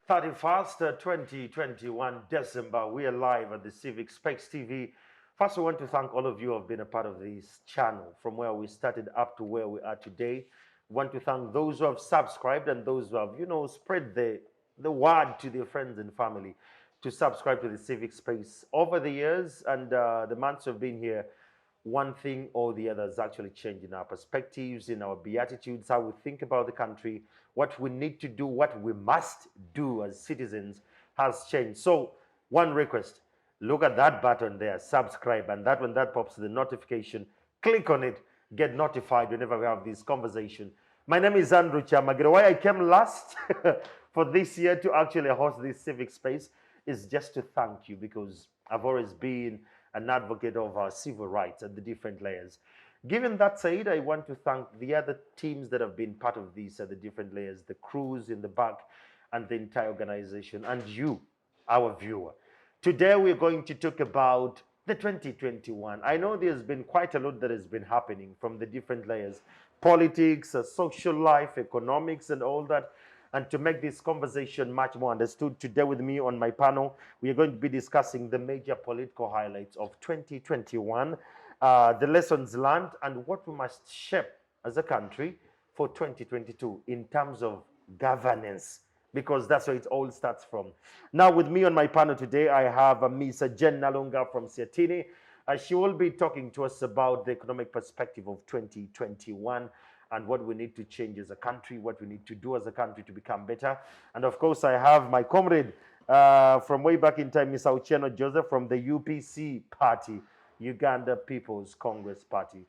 31st, 2021, December. We are live at the Civic Space TV. First, we want to thank all of you who have been a part of this channel from where we started up to where we are today. We want to thank those who have subscribed and those who have, spread the word to their friends and family to subscribe to the Civic Space. Over the years and the months we've been here, one thing or the other has actually changed in our perspectives, in our beatitudes, how we think about the country, what we need to do, what we must do as citizens has changed. So one request, look at that button there, subscribe, and that when that pops the notification, click on it, get notified whenever we have this conversation. My name is Andrew Kyamagero. Why I came last for this year to actually host this civic space is just to thank you, because I've always been an advocate of our civil rights at the different layers. Given that said, I want to thank the other teams that have been part of these at the different layers, the crews in the back and the entire organization, and you, our viewer. Today we're going to talk about the 2021. I know there's been quite a lot that has been happening from the different layers, politics, social life, economics, and all that. And to make this conversation much more understood, today with me on my panel, we are going to be discussing the major political highlights of 2021, the lessons learned, and what we must shape as a country for 2022 in terms of governance, because that's where it all starts from. Now, with me on my panel today, I have Ms. Jen Nalunga from Seatini. She will be talking to us about the economic perspective of 2021 and what we need to change as a country, what we need to do as a country to become better. And of course, I have my comrade from way back in time, Mr. Ochieno Joseph from the U.P.C. Party, Uganda People's Congress Party.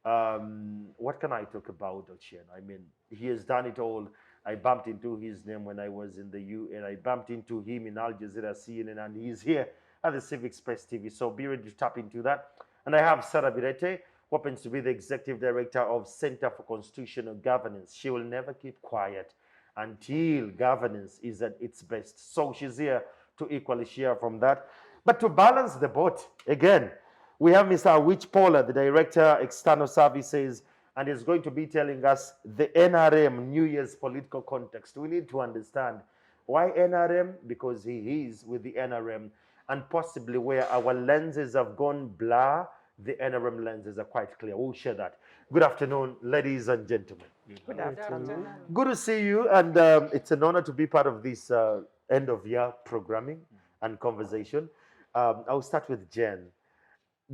What can I talk about Ochieno? I mean, he has done it all. I bumped into his name when I was in the UN. I bumped into him in Al Jazeera, CNN, and he's here at the Civic Space TV. So be ready to tap into that. And I have Sarah Bireete, who happens to be the Executive Director of Center for Constitutional Governance. She will never keep quiet until governance is at its best. So she's here to equally share from that. But to balance the boat, again, we have Mr. Awich Polar, the Director, External Services, and he's going to be telling us the NRM, New Year's political context. We need to understand why NRM, because he is with the NRM, and possibly where our lenses have gone blur, the NRM lenses are quite clear. We'll share that. Good afternoon, ladies and gentlemen. Good afternoon. Good to see you, and it's an honor to be part of this end-of-year programming and conversation. I'll start with Jen.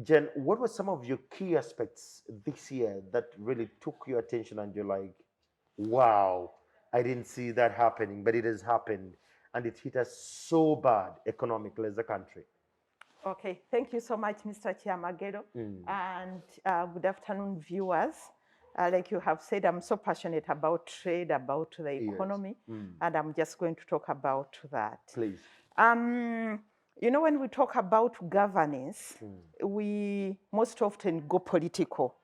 Jen, what were some of your key aspects this year that really took your attention and you're like, wow, I didn't see that happening, but it has happened, and it hit us so bad economically as a country? Okay, thank you so much, Mr. Kyamagero, and good afternoon, viewers. Like you have said, I'm so passionate about trade, about the economy, and I'm just going to talk about that. Please. You know, when we talk about governance, we most often go political,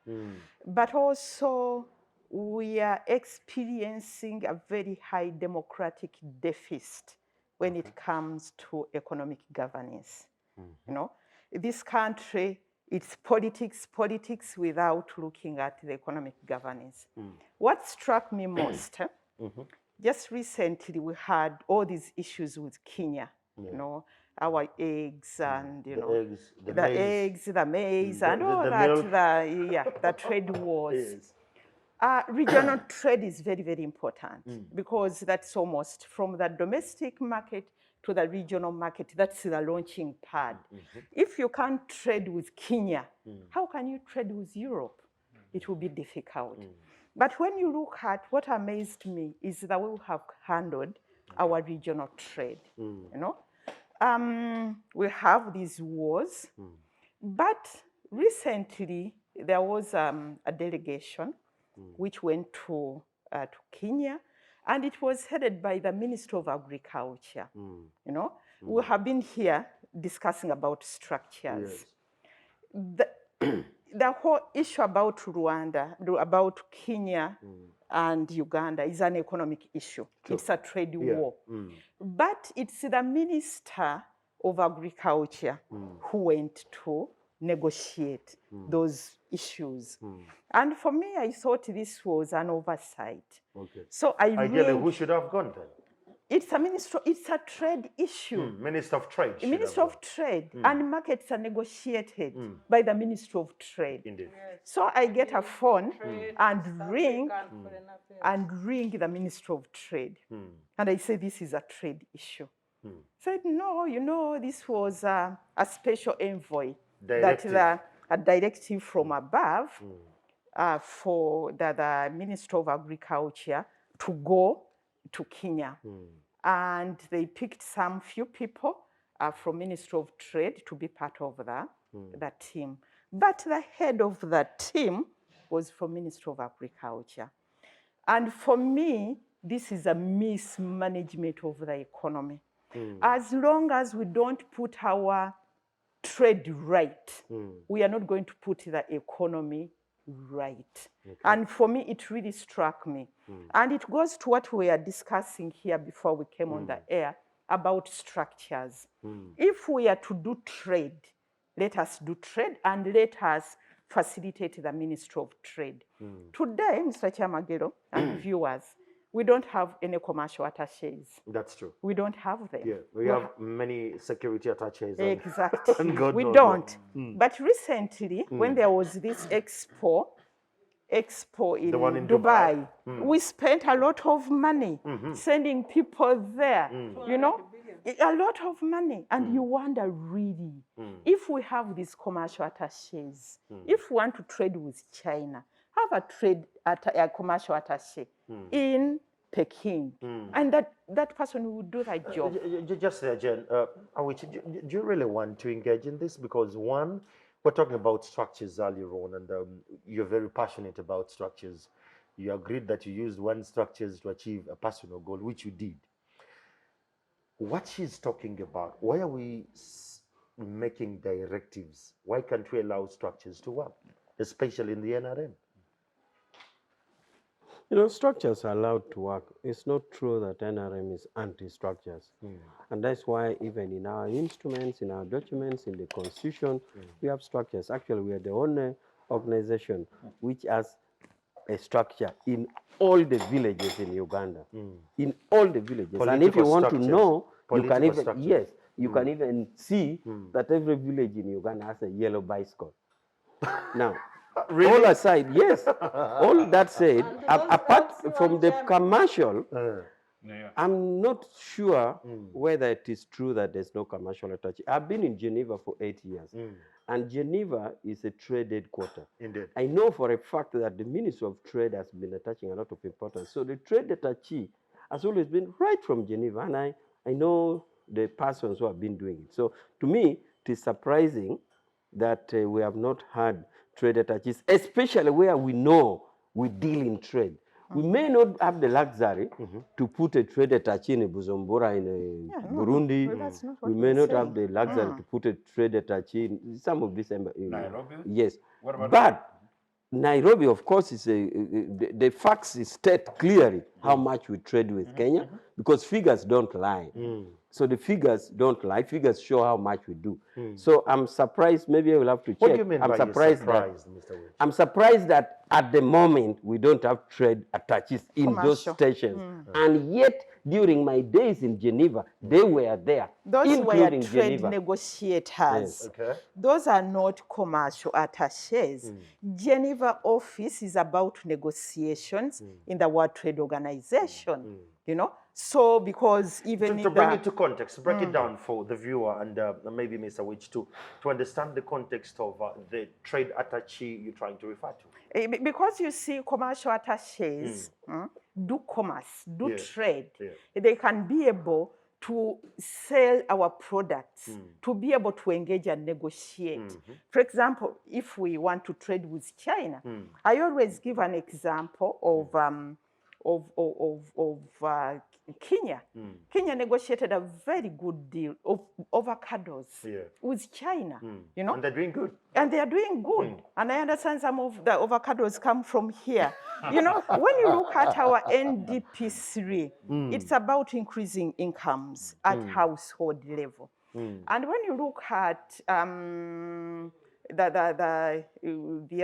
but also we are experiencing a very high democratic deficit when it comes to economic governance. You know, this country, it's politics without looking at the economic governance. What struck me most, just recently we had all these issues with Kenya, you know, our eggs and, you know, the eggs, the maize, and all that, the trade wars. Regional trade is very, very important because that's almost from the domestic market to the regional market. That's the launching pad. If you can't trade with Kenya, how can you trade with Europe? It will be difficult. But when you look at what amazed me is that we have handled our regional trade. You know, we have these wars, but recently there was a delegation which went to Kenya, and it was headed by the Minister of Agriculture. You know, we have been here discussing about structures. The whole issue about Rwanda, about Kenya and Uganda is an economic issue. It's a trade war. But it's the Minister of Agriculture who went to negotiate those issues. And for me, I thought this was an oversight. Okay. So I ideally, who should have gone then? It's a trade issue. Minister of Trade. Minister of Trade and markets are negotiated by the Ministry of Trade. Indeed. Yes. So I get a phone and ring the Ministry of Trade. And I say, this is a trade issue. Said, no, you know, this was a special envoy. Directive. A directive from above for the Minister of Agriculture to go to Kenya. And they picked some few people from Ministry of Trade to be part of the team. But the head of the team was from Ministry of Agriculture. And for me, this is a mismanagement of the economy. As long as we don't put our trade right, we are not going to put the economy right. Okay. And for me, it really struck me. And it goes to what we are discussing here before we came on the air about structures. If we are to do trade, let us do trade and let us facilitate the Ministry of Trade. Today, Mr. Kyamagero and viewers, we don't have any commercial attaches. That's true. We don't have them. Yeah, we have many security attaches. Exactly. And God we knows don't. But recently, when there was this expo in Dubai, we spent a lot of money sending people there. You know, a lot of money. And you wonder really, if we have these commercial attaches, if we want to trade with China, have a commercial attache in Peking, and that person will do that job. Just there, Jen, Awich, do you really want to engage in this? Because one, we're talking about structures earlier on, and you're very passionate about structures. You agreed that you used one structures to achieve a personal goal, which you did. What she's talking about, why are we making directives? Why can't we allow structures to work, especially in the NRM? You know, structures are allowed to work. It's not true that NRM is anti-structures. And that's why even in our instruments, in our documents, in the Constitution, we have structures. Actually, we are the only organization which has a structure in all the villages in Uganda. In all the villages. Political and if you want structures. to know, you can even, Structures. yes, you can even see that every village in Uganda has a yellow bicycle. Now, Really? all aside, yes. All that said, apart from the commercial, I'm not sure whether it is true that there's no commercial attachment. I've been in Geneva for 8 years, and Geneva is a trade headquarter. Indeed. I know for a fact that the Ministry of Trade has been attaching a lot of importance. So the trade attaché has always been right from Geneva, and I know the persons who have been doing it. So to me, it is surprising that we have not had trade attaches, especially where we know we deal in trade. We may not have the luxury to put a trade attaché in Bujumbura, in Burundi. We may not have the luxury to put a trade attaché in some of these. Nairobi? Yes. But Nairobi, of course, is the facts state clearly how much we trade with Kenya, because figures don't lie. So the figures don't lie. Figures show how much we do. So I'm surprised. Maybe I will have to check. What do you mean by surprised, that, Mr. Awich? I'm surprised that at the moment we don't have trade attaches in those stations. And yet, during my days in Geneva, they were there. Those were trade Geneva. negotiators. Yes. Okay. Those are not commercial attaches. Geneva office is about negotiations in the World Trade Organization. You know, so because even to bring it to context, break it down for the viewer and maybe Mr. Awich to understand the context of the trade attaché you're trying to refer to. Because you see, commercial attaches do commerce, do trade. They can be able to sell our products, to be able to engage and negotiate. For example, if we want to trade with China, I always give an example of Kenya. Kenya negotiated a very good deal of avocados with China. You know, and they're doing good. And they are doing good. And I understand some of the avocados come from here. You know, when you look at our NDP3, it's about increasing incomes at household level. And when you look at the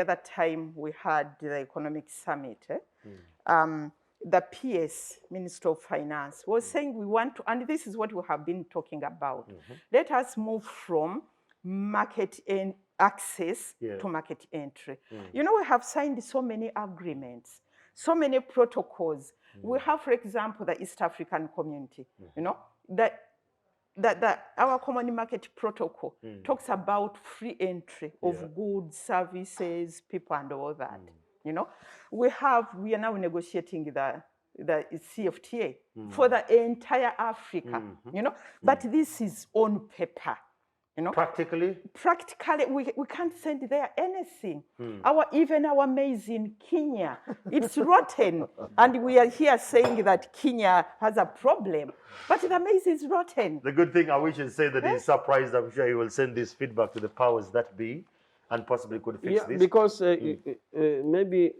other time we had the economic summit, the PS, Minister of Finance, was saying we want to, and this is what we have been talking about, let us move from market and access to market entry. You know, we have signed so many agreements, so many protocols. We have, for example, the East African Community, you know, that our common market protocol talks about free entry of goods, services, people, and all that. You know, we are now negotiating the CFTA for the entire Africa. You know, but this is on paper. You know, practically, we can't send there anything. Even our maize in Kenya, it's rotten, and we are here saying that Kenya has a problem, but the maize is rotten. The good thing I wish to say that he's surprised. I'm sure he will send this feedback to the powers that be, and possibly could fix this. Because maybe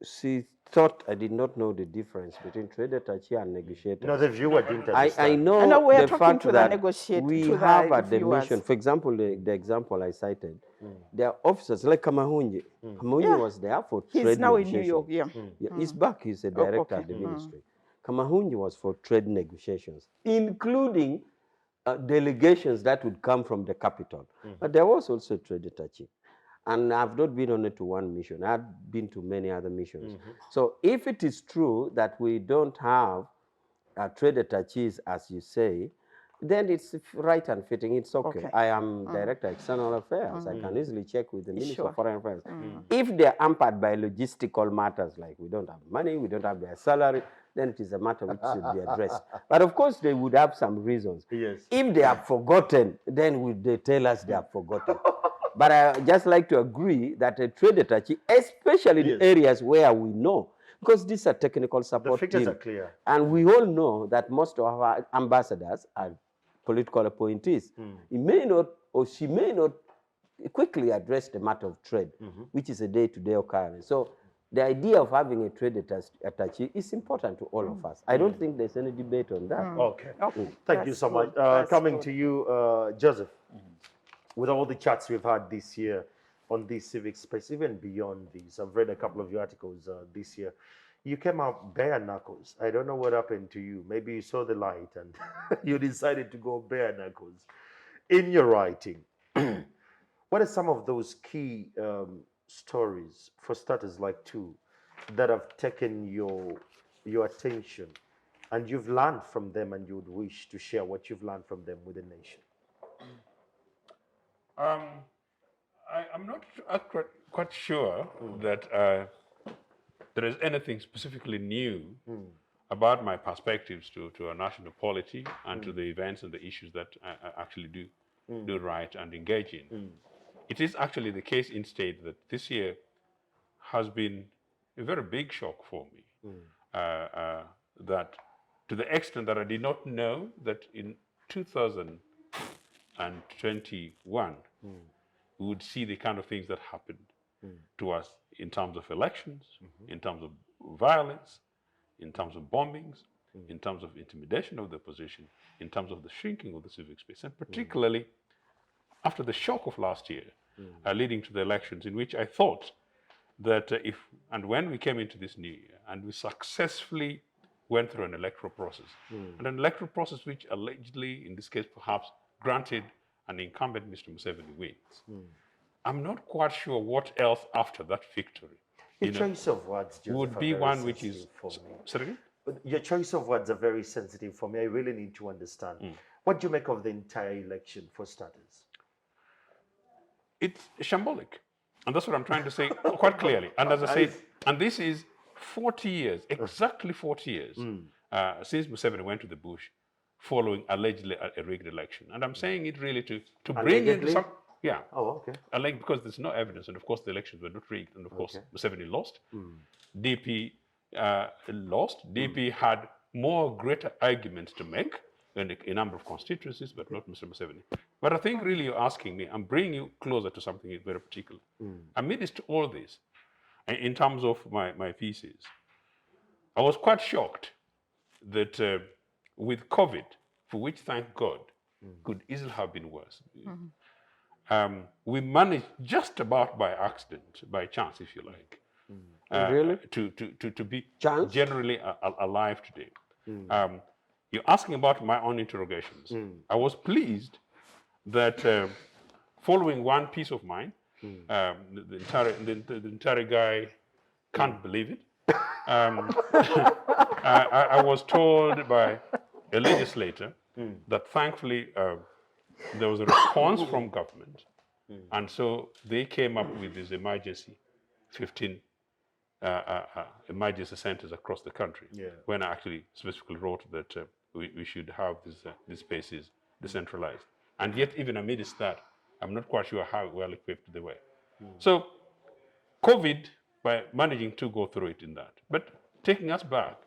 she thought I did not know the difference between trade attaché and negotiator. No, the viewer didn't understand. I know we are the talking fact to that the negotiator, we to have the at the viewers. mission, for example, the example I cited, there are officers like Kamahunji. Kamahunji was there for trade He's now negotiations. in New York, He's back, he's a director at the ministry. Kamahunji was for trade negotiations, including delegations that would come from the capital. But there was also trade attaché. And I've not been only to one mission. I've been to many other missions. So if it is true that we don't have trade attaches, as you say, then it's right and fitting. It's okay. I am Director of External Affairs. I can easily check with the Minister of Foreign Affairs. If they're hampered by logistical matters, like we don't have money, we don't have their salary, then it is a matter which should be addressed. But of course, they would have some reasons. Yes. If they have forgotten, then would they tell us they have forgotten? But I just like to agree that a trade attaché, especially in areas where we know, because these are technical support teams. The figures are clear. And we all know that most of our ambassadors are political appointees. He may not, or she may not quickly address the matter of trade, which is a day-to-day occurrence. So the idea of having a trade attaché is important to all of us. I don't think there's any debate on that. Okay. Thank you so much. Coming to you, Joseph. With all the chats we've had this year on this civic space, even beyond these, I've read a couple of your articles this year. You came out bare knuckles. I don't know what happened to you. Maybe you saw the light and you decided to go bare knuckles in your writing. What are some of those key stories, for starters, like two, that have taken your attention and you've learned from them and you would wish to share what you've learned from them with the nation? I'm not quite sure that there is anything specifically new about my perspectives to our national polity and to the events and the issues that I actually do write and engage in. It is actually the case instead that this year has been a very big shock for me. That to the extent that I did not know that in 2021, we would see the kind of things that happened to us in terms of elections, in terms of violence, in terms of bombings, in terms of intimidation of the opposition, in terms of the shrinking of the civic space, and particularly after the shock of last year, leading to the elections, in which I thought that if and when we came into this new year and we successfully went through an electoral process, and an electoral process which allegedly, in this case perhaps, granted an incumbent Mr. Museveni wins. I'm not quite sure what else after that victory. Your choice of words, Joseph, would be one which is for me. Sorry? Your choice of words are very sensitive for me. I really need to understand. What do you make of the entire election, for starters? It's shambolic. And that's what I'm trying to say quite clearly. And as I said, and this is 40 years, exactly 40 years, since Museveni went to the bush following allegedly a rigged election. And I'm saying it really to bring into some... Yeah. Oh, okay. Alleged, because there's no evidence. And of course, the elections were not rigged. And of course, Museveni lost. DP lost. DP had more greater arguments to make in a number of constituencies, but not Mr. Museveni. But I think really you're asking me, I'm bringing you closer to something very particular. Amidst all this, in terms of my thesis, I was quite shocked that with COVID, for which, thank God, could easily have been worse, we managed just about by accident, by chance, if you like, Really? to be Chance? generally alive today. You're asking about my own interrogations. I was pleased that following one piece of mine, the entire guy can't believe it. I was told by a legislator that thankfully there was a response from government, and so they came up with this emergency 15 emergency centers across the country. Yeah. When I actually specifically wrote that we should have these spaces decentralized. And yet, even amidst that, I'm not quite sure how well equipped they were. So, COVID, by managing to go through it in that. But taking us back,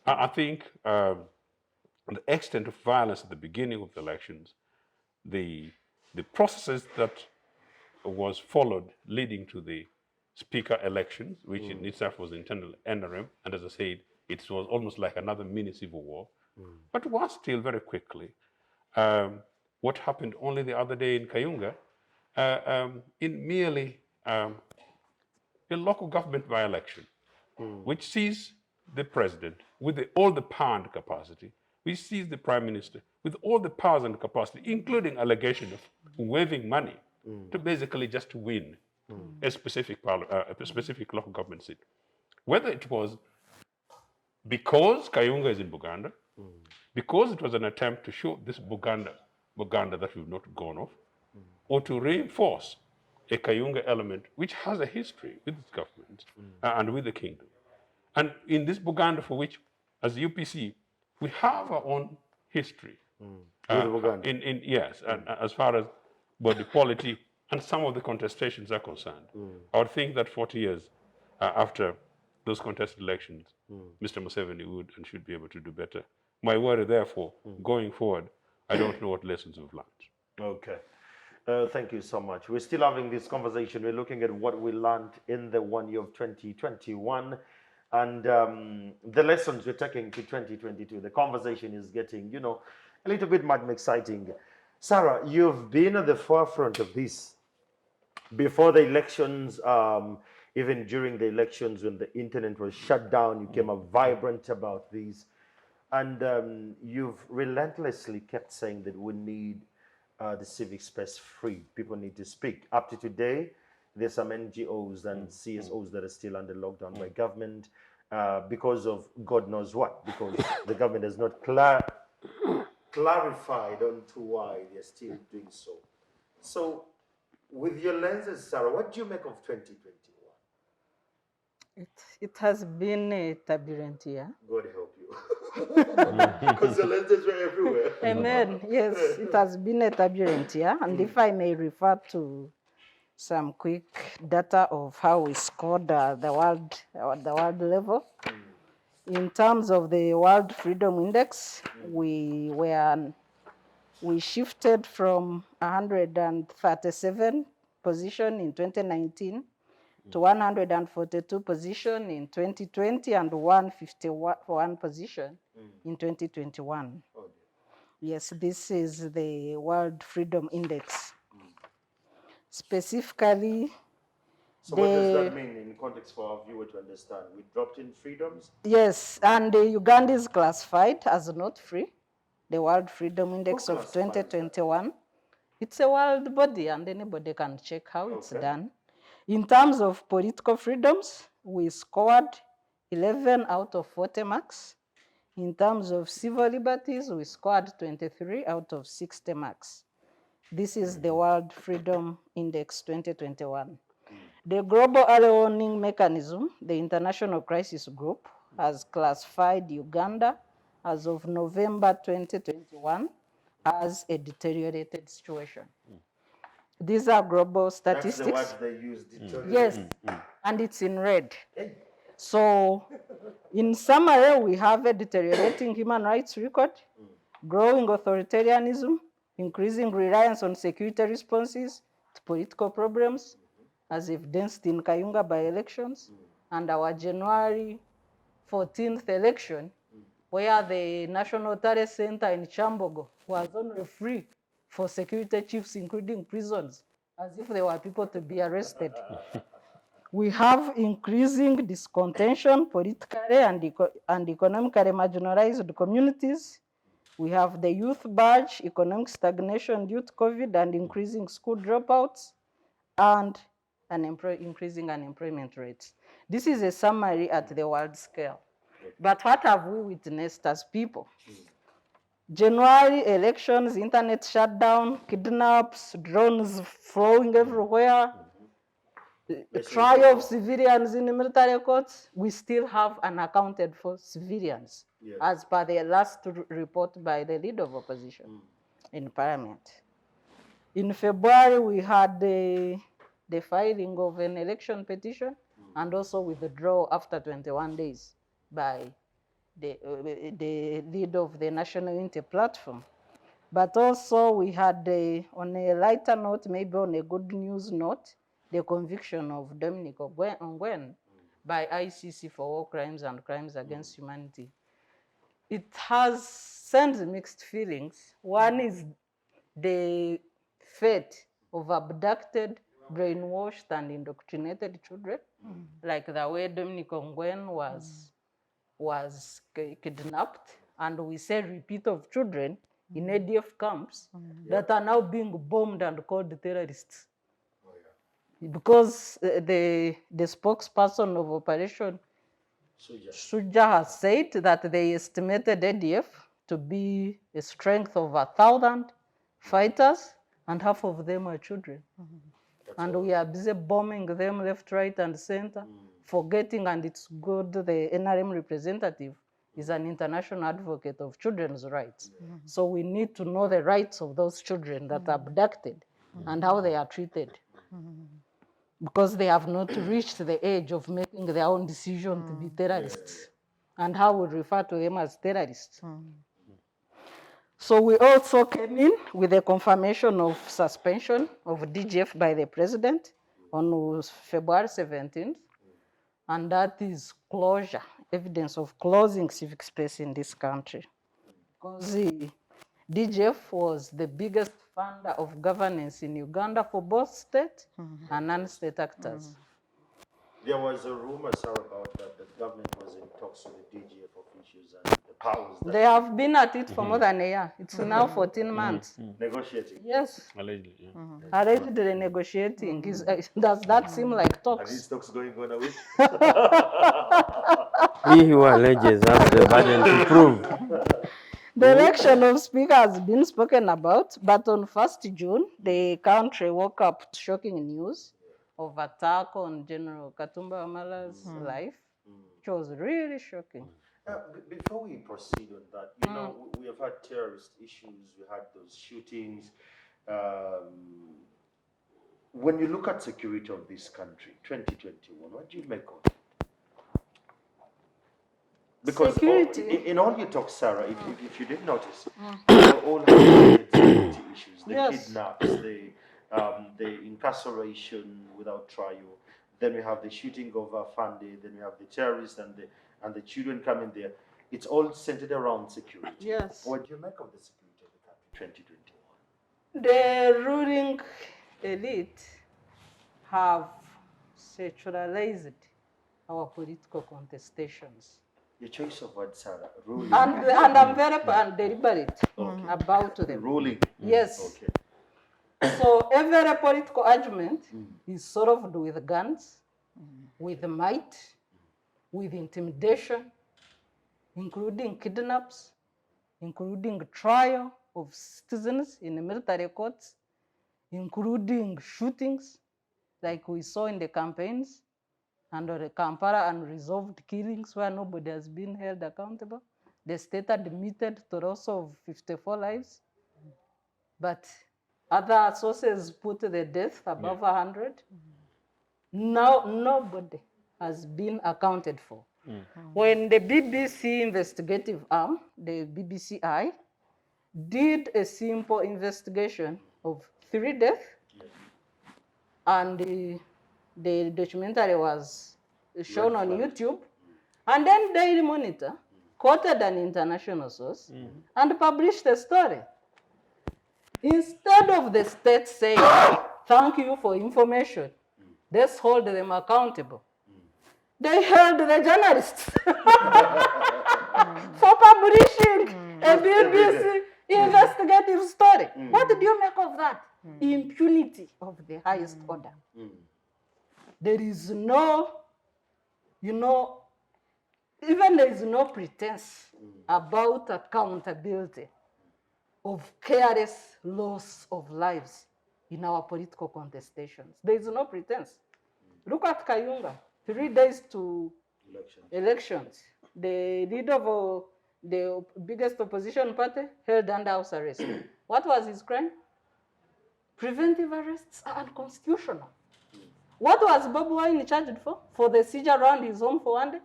I think the extent of violence at the beginning of the elections, the processes that was followed leading to the speaker elections, which in itself was internal NRM, and as I said, it was almost like another mini civil war. But was still very quickly, what happened only the other day in Kayunga, in merely a local government by-election, which sees the president with all the power and capacity, which sees the prime minister with all the powers and capacity, including allegation of waving money to basically just win a specific local government seat. Whether it was because Kayunga is in Buganda, because it was an attempt to show this Buganda that we've not gone off, or to reinforce a Kayunga element which has a history with its government and with the kingdom. And in this Buganda, for which, as U.P.C, we have our own history. With Buganda. Yes, and as far as body polity and some of the contestations are concerned. I would think that 40 years after those contested elections, Mr. Museveni would and should be able to do better. My worry, therefore, going forward, I don't know what lessons we've learned. Okay. Thank you so much. We're still having this conversation. We're looking at what we learned in the 1 year of 2021 and the lessons we're taking to 2022. The conversation is getting, a little bit more exciting. Sarah, you've been at the forefront of this before the elections, even during the elections when the internet was shut down, you came up vibrant about these. And you've relentlessly kept saying that we need the civic space free. People need to speak. Up to today, there's some NGOs and CSOs that are still under lockdown by government because of God knows what, because the government has not clarified onto why they're still doing so. So, with your lenses, Sarah, what do you make of 2021? It has been a turbulent year. God help you. Because the lenses were everywhere. Amen. Yes, it has been a turbulent year. And if I may refer to some quick data of how we scored the world level. In terms of the World Freedom Index, we shifted from 137 position in 2019 to 142 position in 2020 and 151 position in 2021. Oh, Yes, this is the World Freedom Index. Specifically, so what does that mean in context for our viewer to understand? We dropped in freedoms? Yes, and Uganda is classified as not free. The World Freedom Index of 2021. It's a world body and anybody can check how it's done. In terms of political freedoms, we scored 11 out of 40 marks. In terms of civil liberties, we scored 23 out of 60 marks. This is the World Freedom Index 2021. The Global Early Warning Mechanism, the International Crisis Group, has classified Uganda as of November 2021 as a deteriorated situation. These are global statistics. That's the word they use, deteriorated. Yes, and it's in red. So, in summary, we have a deteriorating human rights record, growing authoritarianism, increasing reliance on security responses to political problems, as evidenced in Kayunga by-elections, and our January 14th election, where the National Tare Center in Chambogo was only free for security chiefs, including prisons, as if they were people to be arrested. We have increasing discontention politically and economically marginalized communities. We have the youth budge, economic stagnation due to COVID and increasing school dropouts, and increasing unemployment rates. This is a summary at the world scale. But what have we witnessed as people? January elections, internet shutdown, kidnaps, drones flowing everywhere, trial of civilians in the military courts. We still have unaccounted for civilians, as per the last report by the leader of opposition in parliament. In February, we had the filing of an election petition and also withdrawal after 21 days by the leader of the National Unity Platform. But also we had, on a lighter note, maybe on a good news note, the conviction of Dominic Ongwen by ICC for war crimes and crimes against humanity. It has sent mixed feelings. One is the fate of abducted, brainwashed, and indoctrinated children, like the way Dominic Ongwen was kidnapped, and we say repeat of children in ADF camps that are now being bombed and called terrorists. Because the spokesperson of Operation Shuja has said that they estimated ADF to be a strength of 1,000 fighters, and half of them are children. And we are busy bombing them left, right, and center, forgetting, and it's good the NRM representative is an international advocate of children's rights. So we need to know the rights of those children that are abducted and how they are treated. Because they have not reached the age of making their own decision to be terrorists, and how we refer to them as terrorists. So we also came in with a confirmation of suspension of DGF by the president on February 17th, and that is closure, evidence of closing civic space in this country. Because the DGF was the biggest funder of governance in Uganda for both state and non-state actors. There was a rumor, sir, about that the government was in talks with the DGF officials and the powers that They have been at it for more than a year. It's now 14 months. negotiating. Yes, Allegedly, yeah. allegedly negotiating. Does that seem like Are these talks? talks going on away? He who alleges has the burden to prove. The election of speaker has been spoken about, but on 1st June, the country woke up to shocking news of attack on General Katumba Wamala's life, which was really shocking. Before we proceed on that, you know, we have had terrorist issues, we had those shootings. When you look at security of this country, 2021, what do you make of it? Because in all your talk, Sarah, if you didn't notice, all have security issues, the kidnaps, the incarceration without trial. Then we have the shooting of Fande, then we have the terrorists and the children coming there. It's all centered around security. Yes. What do you make of the security of the country, 2021? The ruling elite have sexualized our political contestations. Your choice of words, Sarah. Ruling. And I'm very deliberate about them. Ruling. Yes. Okay. So every political argument is solved with guns, with might, with intimidation, including kidnaps, including trial of citizens in the military courts, including shootings like we saw in the campaigns, and the Kampala unresolved killings where nobody has been held accountable. The state admitted to loss of 54 lives, but other sources put the death above 100. Now nobody has been accounted for. When the BBC investigative arm, the BBCI, did a simple investigation of 3 deaths, and the documentary was shown on YouTube, and then Daily Monitor quoted an international source and published a story. Instead of the state saying, thank you for information, Let's hold them accountable. They held the journalists for publishing a BBC investigative story. What do you make of that? Impunity of the highest order. There is no, even there is no pretense about accountability of careless loss of lives in our political contestations. There is no pretense. Look at Kayunga, 3 days to elections. The leader of the biggest opposition party held under house arrest. What was his crime? Preventive arrests are unconstitutional. What was Bobi Wine charged for? For the siege around his home for 1 day?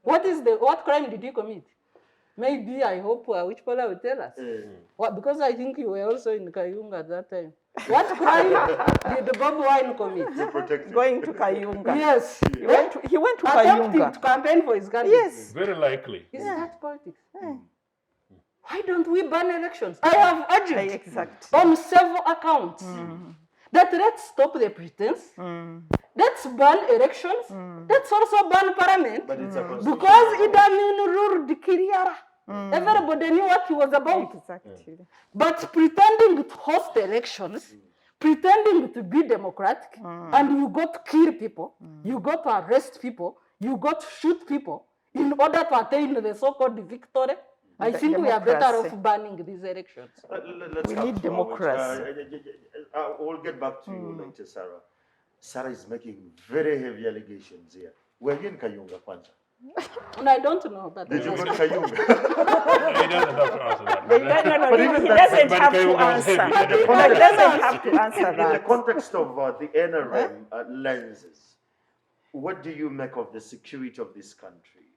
What crime did he commit? Maybe, I hope Awich Polar will tell us. Because I think you were also in Kayunga at that time. What crime did Bobi Wine commit? Going to Kayunga. Yes. He went to Attempting Kayunga. to campaign for his candidate. Yes. Very likely. Is that politics? Why don't we ban elections? I have urged Exactly. on several accounts that let's stop the pretense. Let's ban elections. Let's also ban parliament. But it's a Because it ruled Kiriara. Everybody knew what he was about. Exactly. But pretending to host elections, pretending to be democratic, and you got to kill people, you got to arrest people, you got to shoot people in order to attain the so-called victory. I think we are better off banning these elections. We need democracy. We'll get back to you later, Sarah. Sarah is making very heavy allegations here. Were you in Kayunga, Kwanza? And I don't know, but Did you go to Kayunga? He doesn't have to answer that. No, he doesn't have to answer. He doesn't have to answer In the that. context of the NRM lenses, what do you make of the security of this country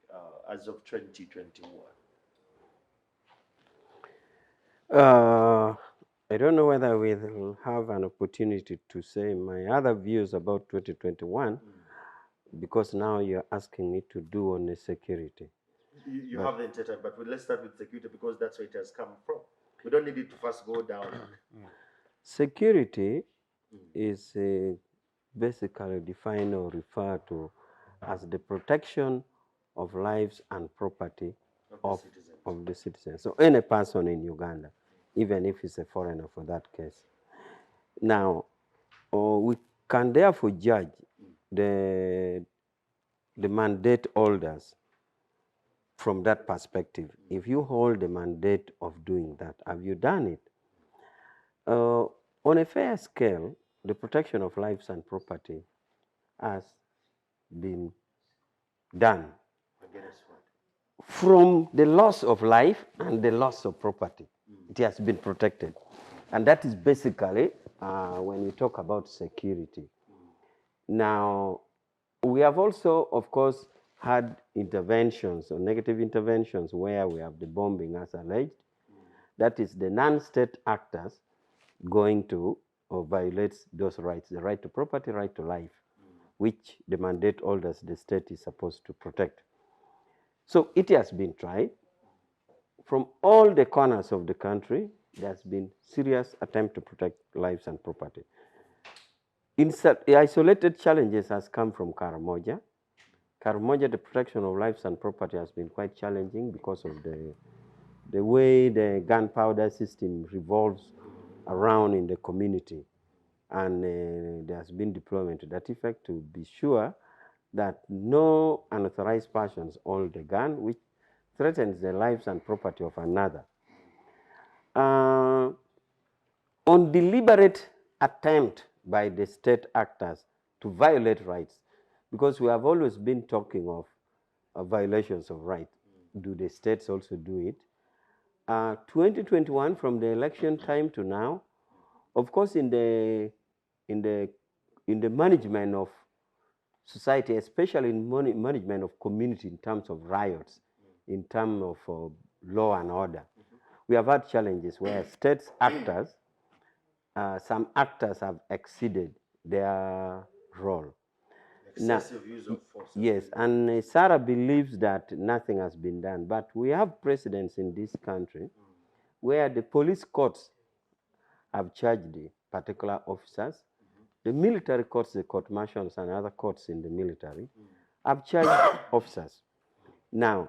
as of 2021? I don't know whether we'll have an opportunity to say my other views about 2021, because now you're asking me to do on the security. You have the entire time, but let's start with security because that's where it has come from. We don't need it to first go down. Security is basically defined or referred to as the protection of lives and property of the citizens. So any person in Uganda, even if he's a foreigner for that case. Now, we can therefore judge the mandate holders from that perspective. If you hold the mandate of doing that, have you done it? On a fair scale, the protection of lives and property has been done. From the loss of life and the loss of property, it has been protected. And that is basically when we talk about security. Now, we have also, of course, had interventions or negative interventions where we have the bombing as alleged. That is the non-state actors going to or violates those rights, the right to property, right to life, which the mandate holders, the state is supposed to protect. So it has been tried. From all the corners of the country, there has been serious attempt to protect lives and property. The isolated challenges has come from Karamoja. Karamoja, the protection of lives and property has been quite challenging because of the way the gunpowder system revolves around in the community. And there has been deployment to that effect to be sure that no unauthorized persons hold the gun, which threatens the lives and property of another. On deliberate attempt by the state actors to violate rights, because we have always been talking of violations of rights. Do the states also do it? 2021, from the election time to now, of course, in the management of society, especially in management of community in terms of riots, in terms of law and order, we have had challenges where state actors, some actors have exceeded their role. Excessive use of force. Yes, and Sarah believes that nothing has been done, but we have precedents in this country where the police courts have charged the particular officers the military courts, the court martials and other courts in the military, have charged officers. Now,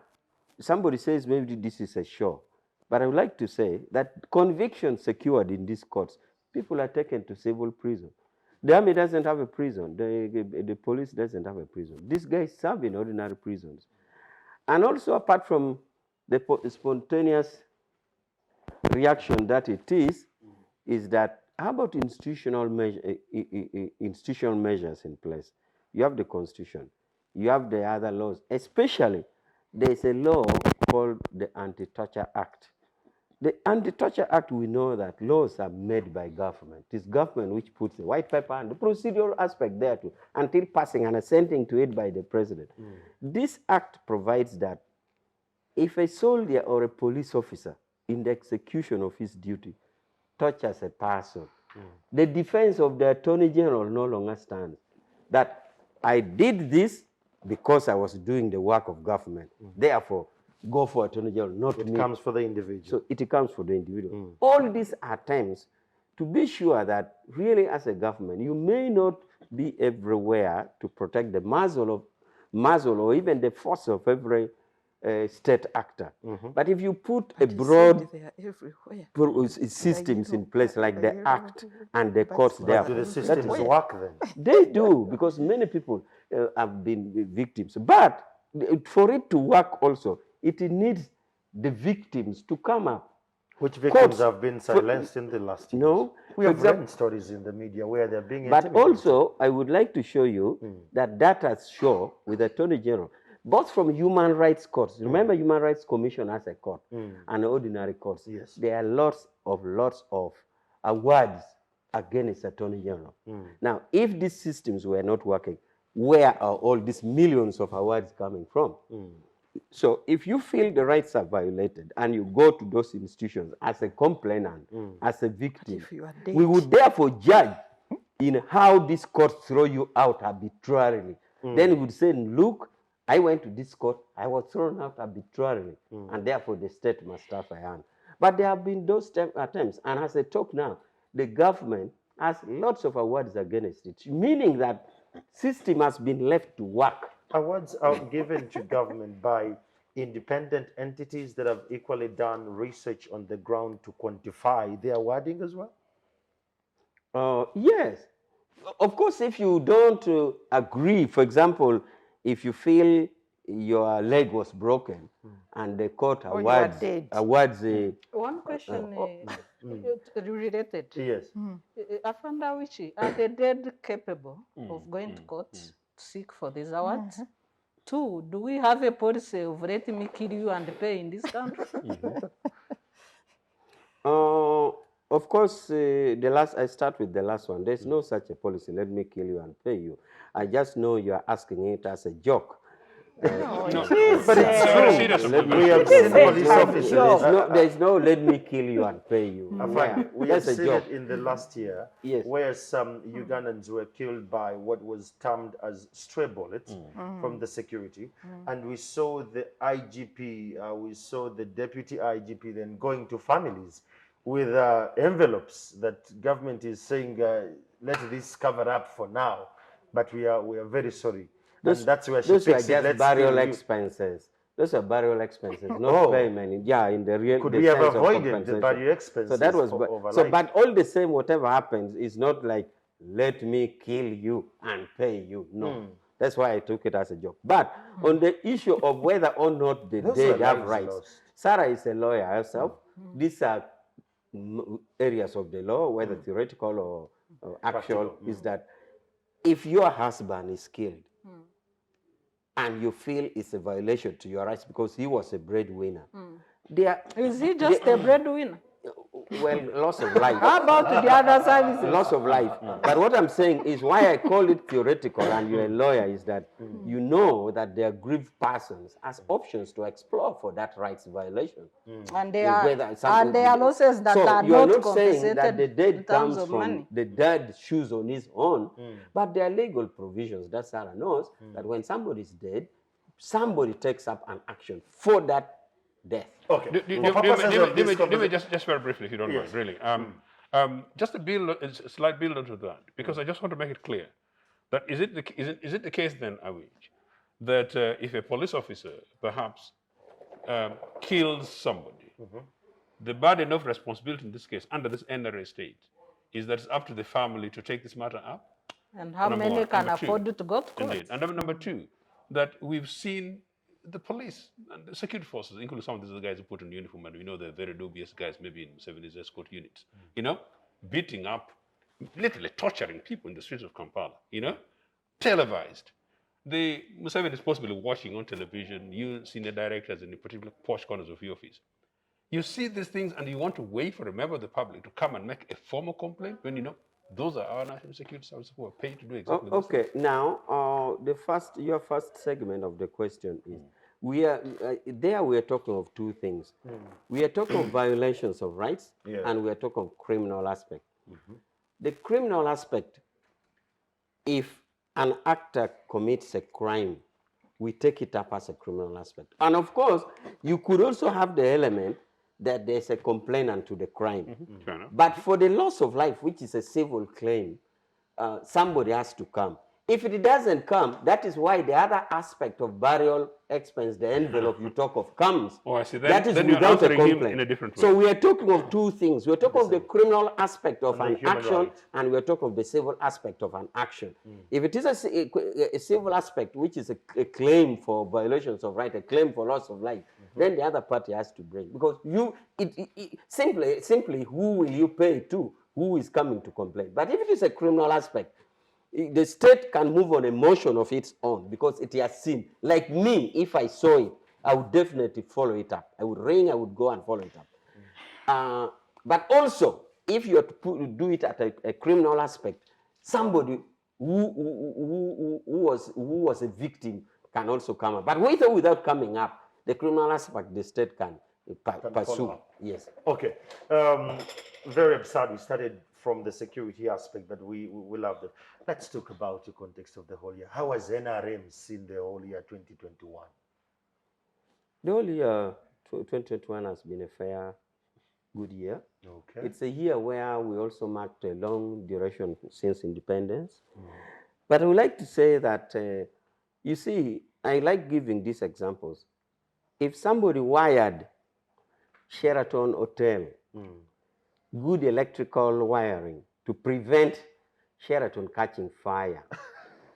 somebody says maybe this is a show, but I would like to say that convictions secured in these courts, people are taken to civil prison. The army doesn't have a prison. The police doesn't have a prison. These guys serve in ordinary prisons. And also, apart from the spontaneous reaction that it is that how about institutional measures in place? You have the Constitution. You have the other laws. Especially, there is a law called the Anti-Torture Act. The Anti-Torture Act, we know that laws are made by government. It is government which puts the white paper and the procedural aspect there too, until passing and assenting to it by the president. This act provides that if a soldier or a police officer in the execution of his duty tortures a person, the defense of the Attorney General no longer stands. That I did this because I was doing the work of government. Therefore, go for Attorney General, not me. It comes for the individual. So it comes for the individual. All these attempts to be sure that really as a government, you may not be everywhere to protect the muzzle or even the force of every state actor. But if you put a broad systems in place like the Act and the courts there. Do the systems work then? They do, because many people have been victims. But for it to work also, it needs the victims to come up. Which victims have been silenced in the last years? No. We have read stories in the media where they're being intimidated. But also, I would like to show you that data show with the Attorney General, both from human rights courts. Remember, Human Rights Commission as a court and ordinary courts. Yes. There are lots of awards against Attorney General. Now, if these systems were not working, where are all these millions of awards coming from? So if you feel the rights are violated and you go to those institutions as a complainant, as a victim, we would therefore judge in how these courts throw you out arbitrarily. Then we would say, look, I went to this court, I was thrown out arbitrarily, and therefore the state must have a hand. But there have been those attempts, and as I talk now, the government has lots of awards against it, meaning that system has been left to work. Awards are given to government by independent entities that have equally done research on the ground to quantify their awarding as well? Yes. Of course, if you don't agree, for example, if you feel your leg was broken and the court awards One question related. Yes. Afanda Awich, are the dead capable of going to court to seek for these awards? 2, do we have a policy of let me kill you and pay in this country? Of course, I start with the last one. There's no such a policy, let me kill you and pay you. I just know you are asking it as a joke. But it's true. We have seen police officers. There's no let me kill you and pay you. We have seen it in the last year, Yes. where some Ugandans were killed by what was termed as stray bullets from the security. And we saw the IGP, we saw the deputy IGP then going to families with envelopes that government is saying, let this cover up for now, but we are very sorry. And that's where she those picks are it. just burial expenses. Those are burial expenses, not payment. Yeah, in the real. Could the we have sense of avoided the compensation. burial expenses? So that was. over So, life? but all the same, whatever happens is not like let me kill you and pay you. No, that's why I took it as a joke. But on the issue of whether or not the dead have rights, Sarah is a lawyer herself. These are areas of the law, whether theoretical or actual, is that if your husband is killed and you feel it's a violation to your rights because he was a breadwinner, Is he just a breadwinner? well, loss of life. How about the other services? Loss of life. But what I'm saying is why I call it theoretical and you're a lawyer is that you know that there are grieved persons as options to explore for that rights violation. And there are losses that are you're not not saying that the compensated dead in terms comes of from money. the dead shoes on his own, but there are legal provisions that Sarah knows that when somebody is dead, somebody takes up an action for that death. Okay. Let me just very briefly, if you don't mind, really. Just a slight build onto that, because I just want to make it clear that is it the case then, Awich, that if a police officer perhaps kills somebody, the burden of responsibility in this case under this NRA state is that it's up to the family to take this matter up? And how Number many one. can Number two, afford to go to court? Indeed. And number two, that we've seen the police and the security forces, including some of these guys who put in uniform, and we know they're very dubious guys, maybe in 70s escort units, you know, beating up, literally torturing people in the streets of Kampala, you know, televised. The Museveni is possibly watching on television, you senior directors in the particular posh corners of your office. You see these things and you want to wait for a member of the public to come and make a formal complaint when you know those are our national security services who are paid to do exactly this. Okay, now your first segment of the question is we are talking of two things. We are talking of violations of rights, and we are talking of criminal aspect. The criminal aspect, if an actor commits a crime, we take it up as a criminal aspect. And of course, you could also have the element that there's a complainant to the crime. But for the loss of life, which is a civil claim, somebody has to come. If it doesn't come, that is why the other aspect of burial expense, the envelope you talk of, comes. Oh, I see. That is then without a you're answering him complaint. in a different way. So we are talking of two things. We're talking of the criminal aspect of And an the human action, right. and we're talking of the civil aspect of an action. If it is a civil aspect, which is a claim for violations of right, a claim for loss of life, then the other party has to bring. Because simply, who will you pay to? Who is coming to complain? But if it is a criminal aspect, the state can move on a motion of its own because it has seen. Like me, if I saw it, I would definitely follow it up. I would ring, I would go and follow it up. But also, if you are to do it at a criminal aspect, somebody who was a victim can also come up. But with or without coming up, the criminal aspect, the state can pursue. Yes. Okay. Very absurd. We started from the security aspect, but we love that. Let's talk about the context of the whole year. How has NRM seen the whole year 2021? The whole year 2021 has been a fair, good year. Okay. It's a year where we also marked a long duration since independence. But I would like to say that, you see, I like giving these examples. If somebody wired Sheraton Hotel, good electrical wiring to prevent Sheraton catching fire,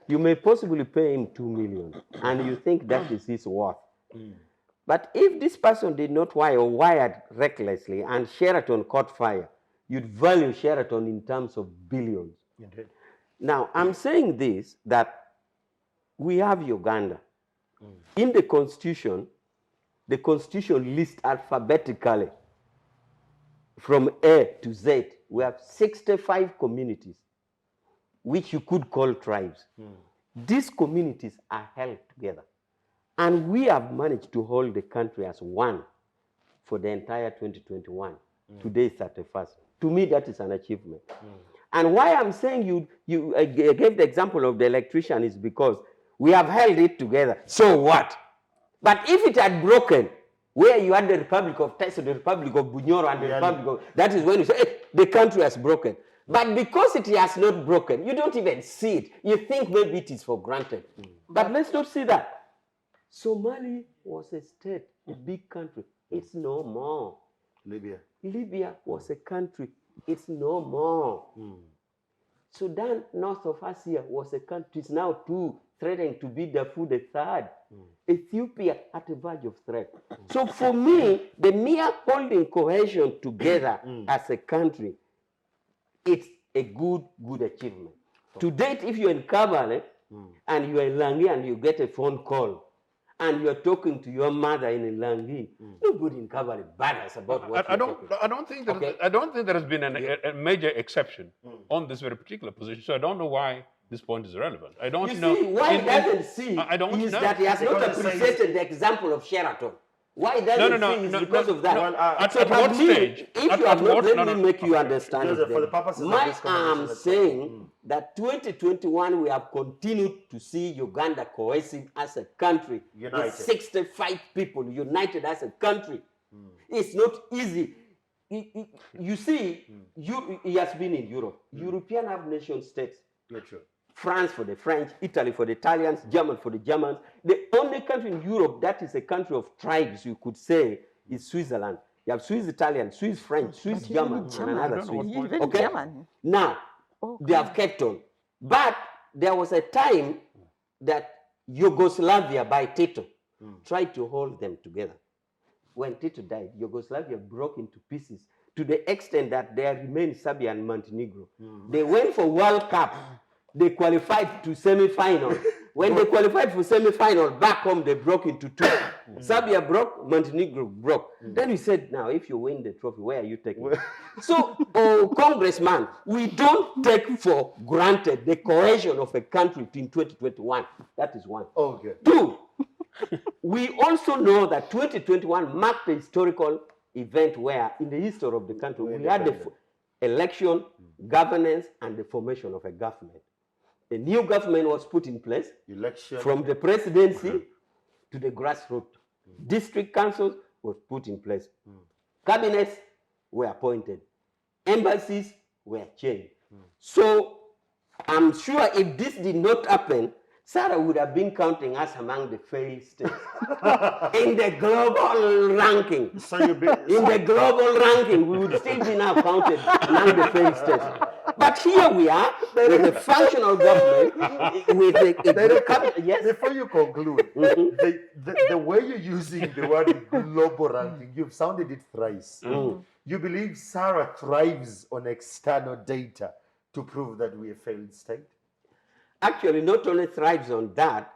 you may possibly pay him 2 million, and you think that is his worth. But if this person did not wire or wired recklessly and Sheraton caught fire, you'd value Sheraton in terms of billions. Indeed. Now, I'm saying this, that we have Uganda. In the Constitution lists alphabetically from A to Z. We have 65 communities, which you could call tribes. These communities are held together. And we have managed to hold the country as one for the entire 2021. Today is 31st. To me, that is an achievement. And why I'm saying I gave the example of the electrician is because we have held it together. So what? But if it had broken, where you had the Republic of Teso, the Republic of Bunyoro, and the Republic of, that is when you say, hey, the country has broken. But because it has not broken, you don't even see it. You think maybe it is for granted. But let's not see that. Somali was a state, a big country. It's no more. Libya was a country. It's no more. Sudan, north of us here, was a country. It's now two, threatening to be Darfur the third. Ethiopia at the verge of threat. So for me, the mere holding cohesion together as a country, it's a good achievement. To date, if you're in Kabale and you're in Langi and you get a phone call, and you're talking to your mother in Langi, nobody in Kabale bothers about what I don't think there has been a major exception on this very particular position. So I don't know why this point is relevant. I don't know. See, why he doesn't see is that he has not appreciated the example of Sheraton. Why doesn't see is because of that. At what stage? If you have not, let me make you understand Joseph, for the purposes of this I'm conversation, saying that 2021 we have continued to see Uganda cohesive as a country. United. 65 people united as a country. It's not easy. you see, he has been in Europe. European have nation states. Yeah, true. France for the French, Italy for the Italians, German for the Germans. The only country in Europe that is a country of tribes, you could say, is Switzerland. You have Swiss Italian, Swiss French, Swiss German, and another Swiss. Even Okay? German. Now, they have kept on. But there was a time that Yugoslavia by Tito tried to hold them together. When Tito died, Yugoslavia broke into pieces to the extent that there remained Serbia and Montenegro. They went for World Cup. They qualified to semi-final. When they qualified for semi-final, back home they broke into two. Serbia broke, Montenegro broke. Then we said, now if you win the trophy, where are you taking it? So, Congressman, we don't take for granted the cohesion of a country in 2021. That is one. Okay. Two, we also know that 2021 marked a historical event where in the history of the country, we had the election, governance, and the formation of a government. A new government was put in place. Election. From the presidency to the grassroots. District councils was put in place. Cabinets were appointed. Embassies were changed. So I'm sure if this did not happen, Sarah would have been counting us among the failed states in the global ranking. So in the global ranking, we would still be now counted among the failed states. But here we are with a functional government, with a cabinet. Yes. Before you conclude, the way you're using the word global ranking, you've sounded it thrice. You believe Sarah thrives on external data to prove that we're a failed state? Actually, not only thrives on that,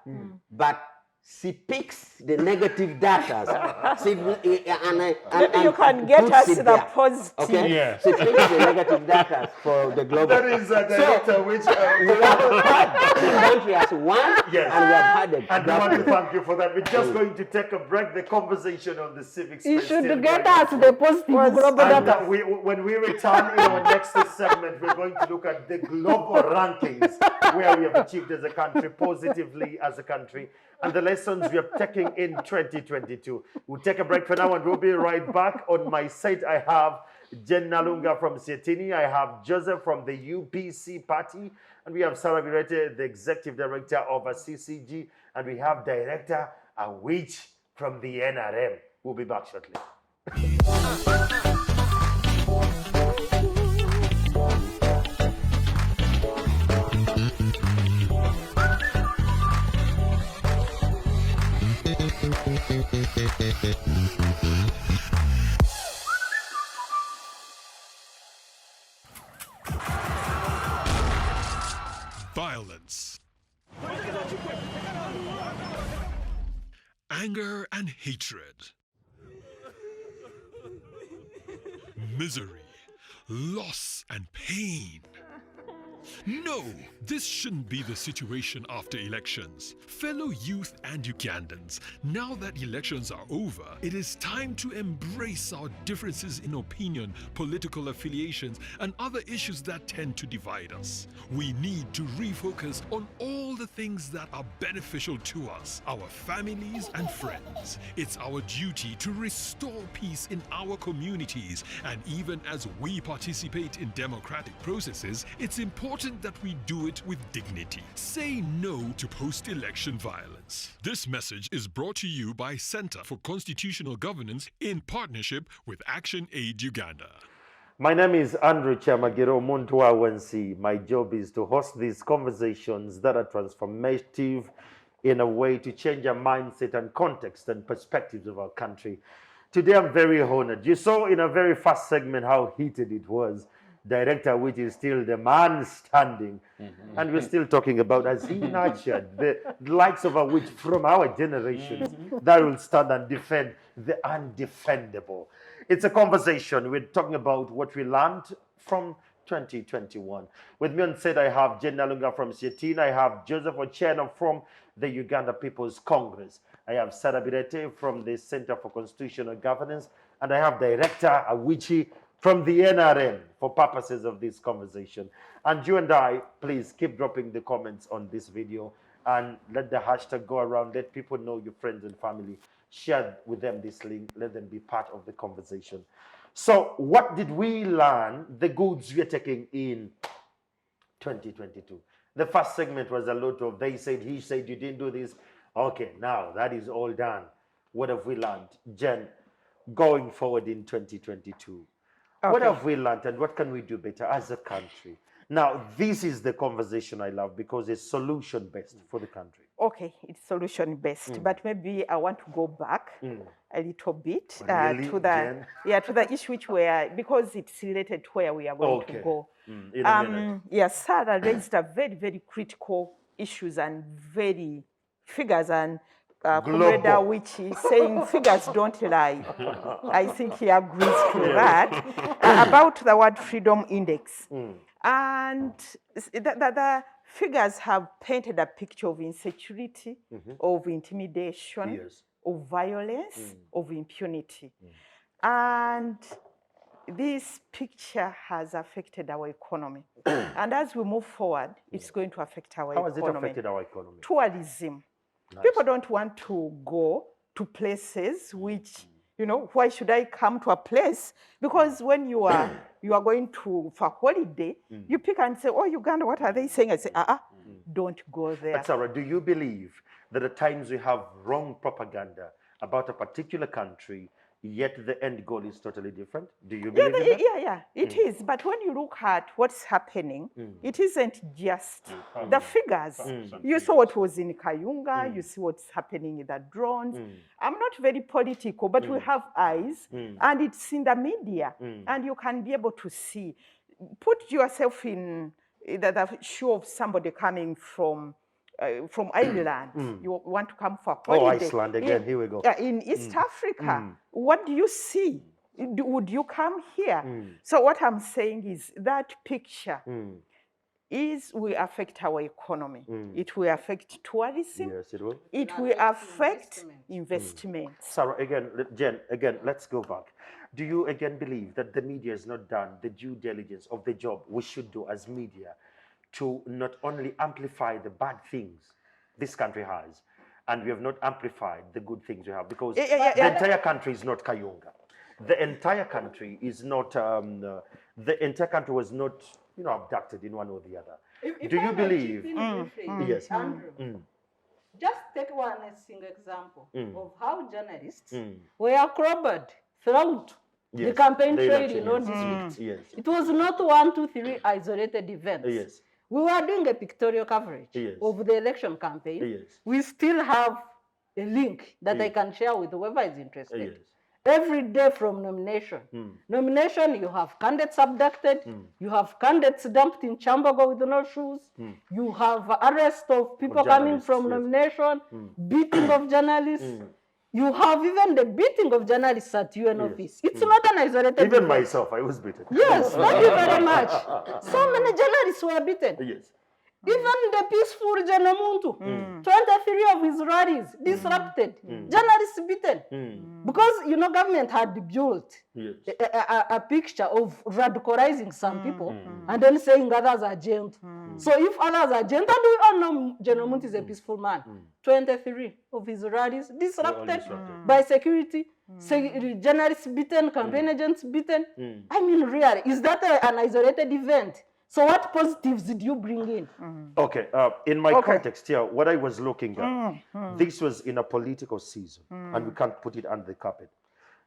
but she picks the negative data. Maybe you can get us the positive. Okay? Yes. She picks the negative data for the global. That is a director which... we have had the country as one, Yes. and we have had a And we want to thank you for that. We're just going to take a break. The conversation on the civic You space should still get going us on. the positive global And data. when we return in our next segment, we're going to look at the global rankings where we have achieved as a country, positively as a country, and the lessons we are taking in 2022. We'll take a break for now and we'll be right back. On my side, I have Jen Nalunga from Seatini. I have Joseph from the U.P.C party. And we have Sarah Bireete, the Executive Director of CCG. And we have Director Awich from the NRM. We'll be back shortly. Violence, anger and hatred, misery, loss and pain. No, this shouldn't be the situation after elections. Fellow youth and Ugandans, now that elections are over, it is time to embrace our differences in opinion, political affiliations, and other issues that tend to divide us. We need to refocus on all the things that are beneficial to us, our families and friends. It's our duty to restore peace in our communities, and even as we participate in democratic processes, it's important that we do it with dignity. Say no to post-election violence. This message is brought to you by Center for Constitutional Governance in partnership with Action Aid Uganda. My name is Andrew Kyamagero Muntu. My job is to host these conversations that are transformative in a way to change our mindset and context and perspectives of our country. Today I'm very honored. You saw in a very first segment how heated it was. Director, which is still the man standing, and we're still talking about as he nurtured the likes of which from our generations that will stand and defend the undefendable. It's a conversation. We're talking about what we learned from 2021. With me on set, I have Jen Nalunga from Seatini. I have Joseph Ochieno from the Uganda People's Congress. I have Sarah Bireete from the Center for Constitutional Governance, and I have Director Awich from the NRM for purposes of this conversation. And you and I, please keep dropping the comments on this video and let the hashtag go around. Let people know, your friends and family. share with them this link, let them be part of the conversation. So what did we learn, the goods we're taking in 2022? The first segment was a lot of they said, he said, you didn't do this. Okay, now that is all done. What have we learned? Jen, going forward in 2022, what have we learned and what can we do better as a country? Now, this is the conversation I love because it's solution-based for the country. Okay, it's solution-based, but maybe I want to go back a little bit Really, to the Jen? to the issue which because it's related to where we are going to go. In a minute. Yes, Sarah raised a very, very critical issues and very figures, and Comrade which is saying figures don't lie. I think he agrees to that. About the word freedom index. And the figures have painted a picture of insecurity, of intimidation, of violence, of impunity. And this picture has affected our economy. And as we move forward, it's going to affect our economy. How has it affected our economy? Tourism. Nice. People don't want to go to places which, you know, why should I come to a place? Because when you are going to for holiday, you pick and say, oh, Uganda, what are they saying? I say, don't go there. But Sarah, do you believe that at times we have wrong propaganda about a particular country, yet the end goal is totally different? Do you believe in that? It is. But when you look at what's happening, it isn't just the figures. You saw what was in Kayunga, you see what's happening in the drones. I'm not very political, but we have eyes, and it's in the media, and you can be able to see. Put yourself in the shoe of somebody coming from Ireland, you want to come for holiday. Oh, Iceland again, here we go. In East Africa, what do you see? Would you come here? So what I'm saying is that picture will affect our economy. It will affect tourism. Yes, it will. It will affect investments. Sarah, again, Jen, let's go back. Do you again believe that the media has not done the due diligence of the job we should do as media to not only amplify the bad things this country has, and we have not amplified the good things we have? Because the entire country is not Kayunga. The entire country is not, the entire country was not, you know, abducted in one or the other. Do you believe? Yes. Andrew, just take one single example of how journalists were clobbered throughout the campaign trail in all districts. It was not 1, 2, 3 isolated events. We were doing a pictorial coverage of the election campaign. We still have a link that I can share with whoever is interested. Every day from nomination. Nomination, you have candidates abducted, you have candidates dumped in Chambogo with no shoes, you have arrest of people coming from nomination, beating of journalists. You have even the beating of journalists at UN office. It's not an isolated Even event. myself, I was beaten. Yes, thank you very much. So many journalists were beaten. Even the peaceful Janamuntu, 23 of his rallies disrupted, journalists beaten. Because, you know, government had built a picture of radicalizing some people and then saying others are gentle. So if others are gentle, and we all know Janamuntu is a peaceful man. 23 of his rallies disrupted by security, journalists beaten, campaign agents beaten. I mean, really, is that an isolated event? So what positives did you bring in? Okay, in my context here, what I was looking at, this was in a political season, and we can't put it under the carpet.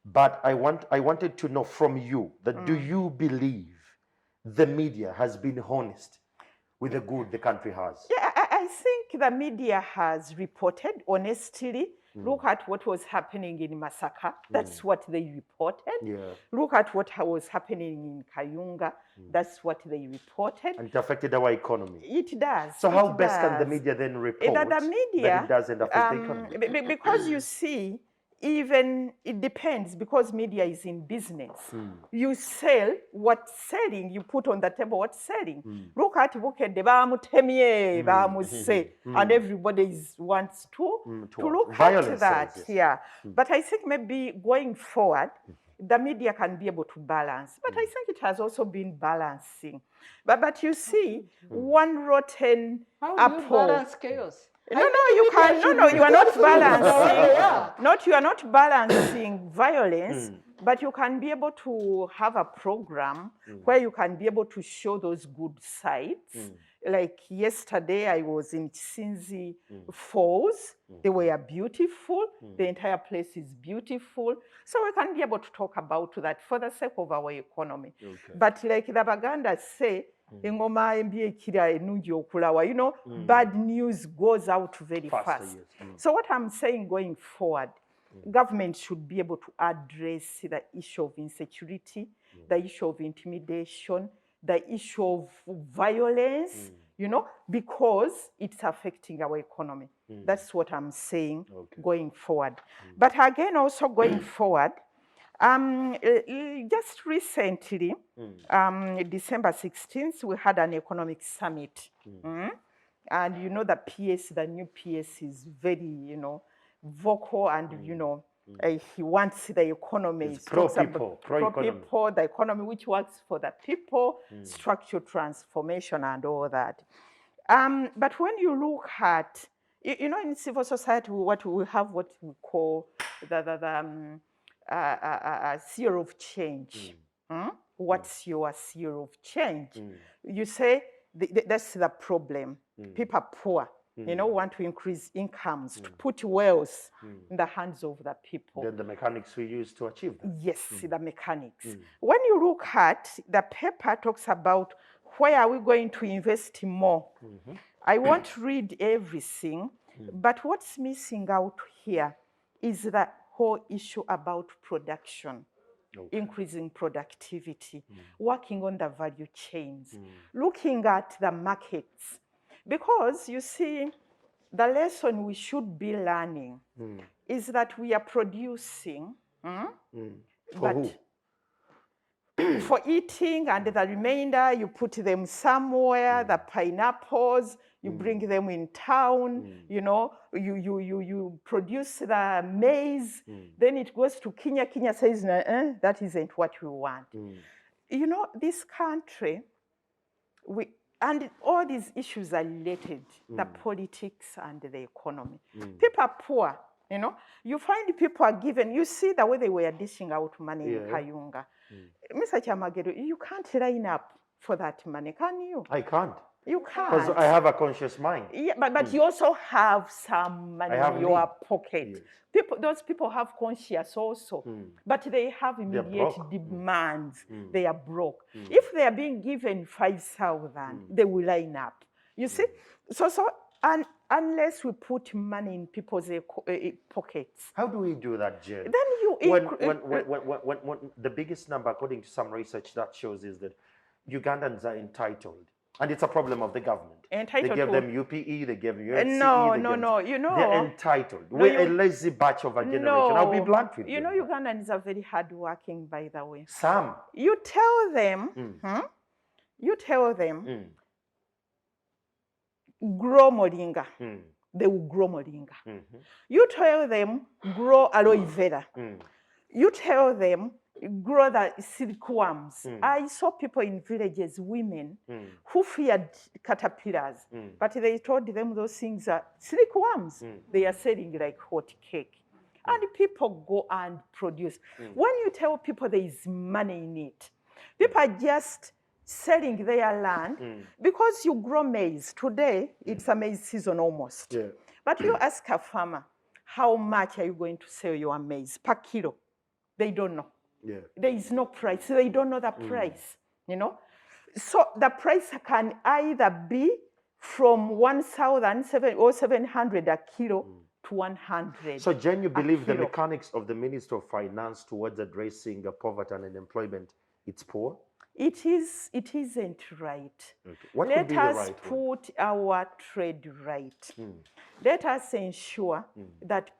But I wanted to know from you that do you believe the media has been honest with the good the country has? Yeah, I think the media has reported honestly. Look at what was happening in Masaka. That's what they reported. Look at what was happening in Kayunga. That's what they reported. And it affected our economy. It does. So how best can the media then report the media, that it doesn't affect the economy? Because you see, even it depends, because media is in business. You sell what's selling, you put on the table what's selling. Look at Bukede, Bamutemye, Bamuse, and everybody wants to look Violence at that. sells, But I think maybe going forward, the media can be able to balance. But I think it has also been balancing. But you see, one rotten How apple. do you balance chaos? No, you can. No, you are not balancing. Yeah. You are not balancing violence, but you can be able to have a program where you can be able to show those good sides. Like yesterday, I was in Chisinzi Falls. They were beautiful. The entire place is beautiful. So we can be able to talk about that for the sake of our economy. Okay. But like the Baganda say, engoma embi ekira enungi okulawa. You know, bad news goes out very fast. Yes. So what I'm saying going forward, government should be able to address the issue of insecurity, the issue of intimidation, the issue of violence, you know, because it's affecting our economy. That's what I'm saying going forward. But again, also going forward, just recently, December 16th, we had an economic summit. And you know, the new PS is very, you know, vocal and, you know, he wants the economy. It's pro-people, pro-people, the economy which works for the people, structural transformation and all that. But when you look at, you know, in civil society, we have what we call the sphere of change. What's your sphere of change? You say that's the problem. People are poor. You know, want to increase incomes, to put wealth in the hands of the people. Then the mechanics we use to achieve that. Yes, the mechanics. When you look at the paper talks about where are we going to invest more. I won't read everything, but what's missing out here is the whole issue about production. Increasing productivity, working on the value chains, looking at the markets. Because you see, the lesson we should be learning is that we are producing, but for eating, and the remainder you put them somewhere, the pineapples, you bring them in town, you know, you produce the maize, then it goes to Kenya. Kenya says, that isn't what we want. You know, this country, and all these issues are related, the politics and the economy. People are poor, you know. You find people are given, you see the way they were dishing out money in Kayunga. Mr. Kyamagero, you can't line up for that money, can you? I can't. You can't. Because I have a conscious mind. Yeah, but you also have some money in your pocket. Yes. Those people have conscience also, but they have immediate demands. They are broke. If they are being given 5,000, they will line up. You see? And unless we put money in people's pockets. How do we do that, Jen? Then you... When the biggest number, according to some research that shows, is that Ugandans are entitled. And it's a problem of the government. Entitled they gave to... them U.P.E., they gave them U.P.C. No, you know... They're entitled. We're a lazy batch of a generation. I'll be blunt with you. You know, Ugandans are very hardworking, by the way. Some. You tell them, grow moringa. They will grow moringa. You tell them, grow aloe vera. You tell them, grow the silkworms. I saw people in villages, women, who feared caterpillars, but they told them those things are silkworms. They are selling like hot cake. And people go and produce. When you tell people there is money in it, people are just selling their land because you grow maize. Today, it's a maize season almost. Yeah. But you ask a farmer, how much are you going to sell your maize per kilo? They don't know. Yeah. There is no price. They don't know the price, you know. So the price can either be from 1,700 a kilo to 100. So, Jen, you believe the mechanics of the Minister of Finance towards addressing poverty and unemployment, it's poor? It isn't right. Okay. What Let would be the us right put our trade right. Let us ensure that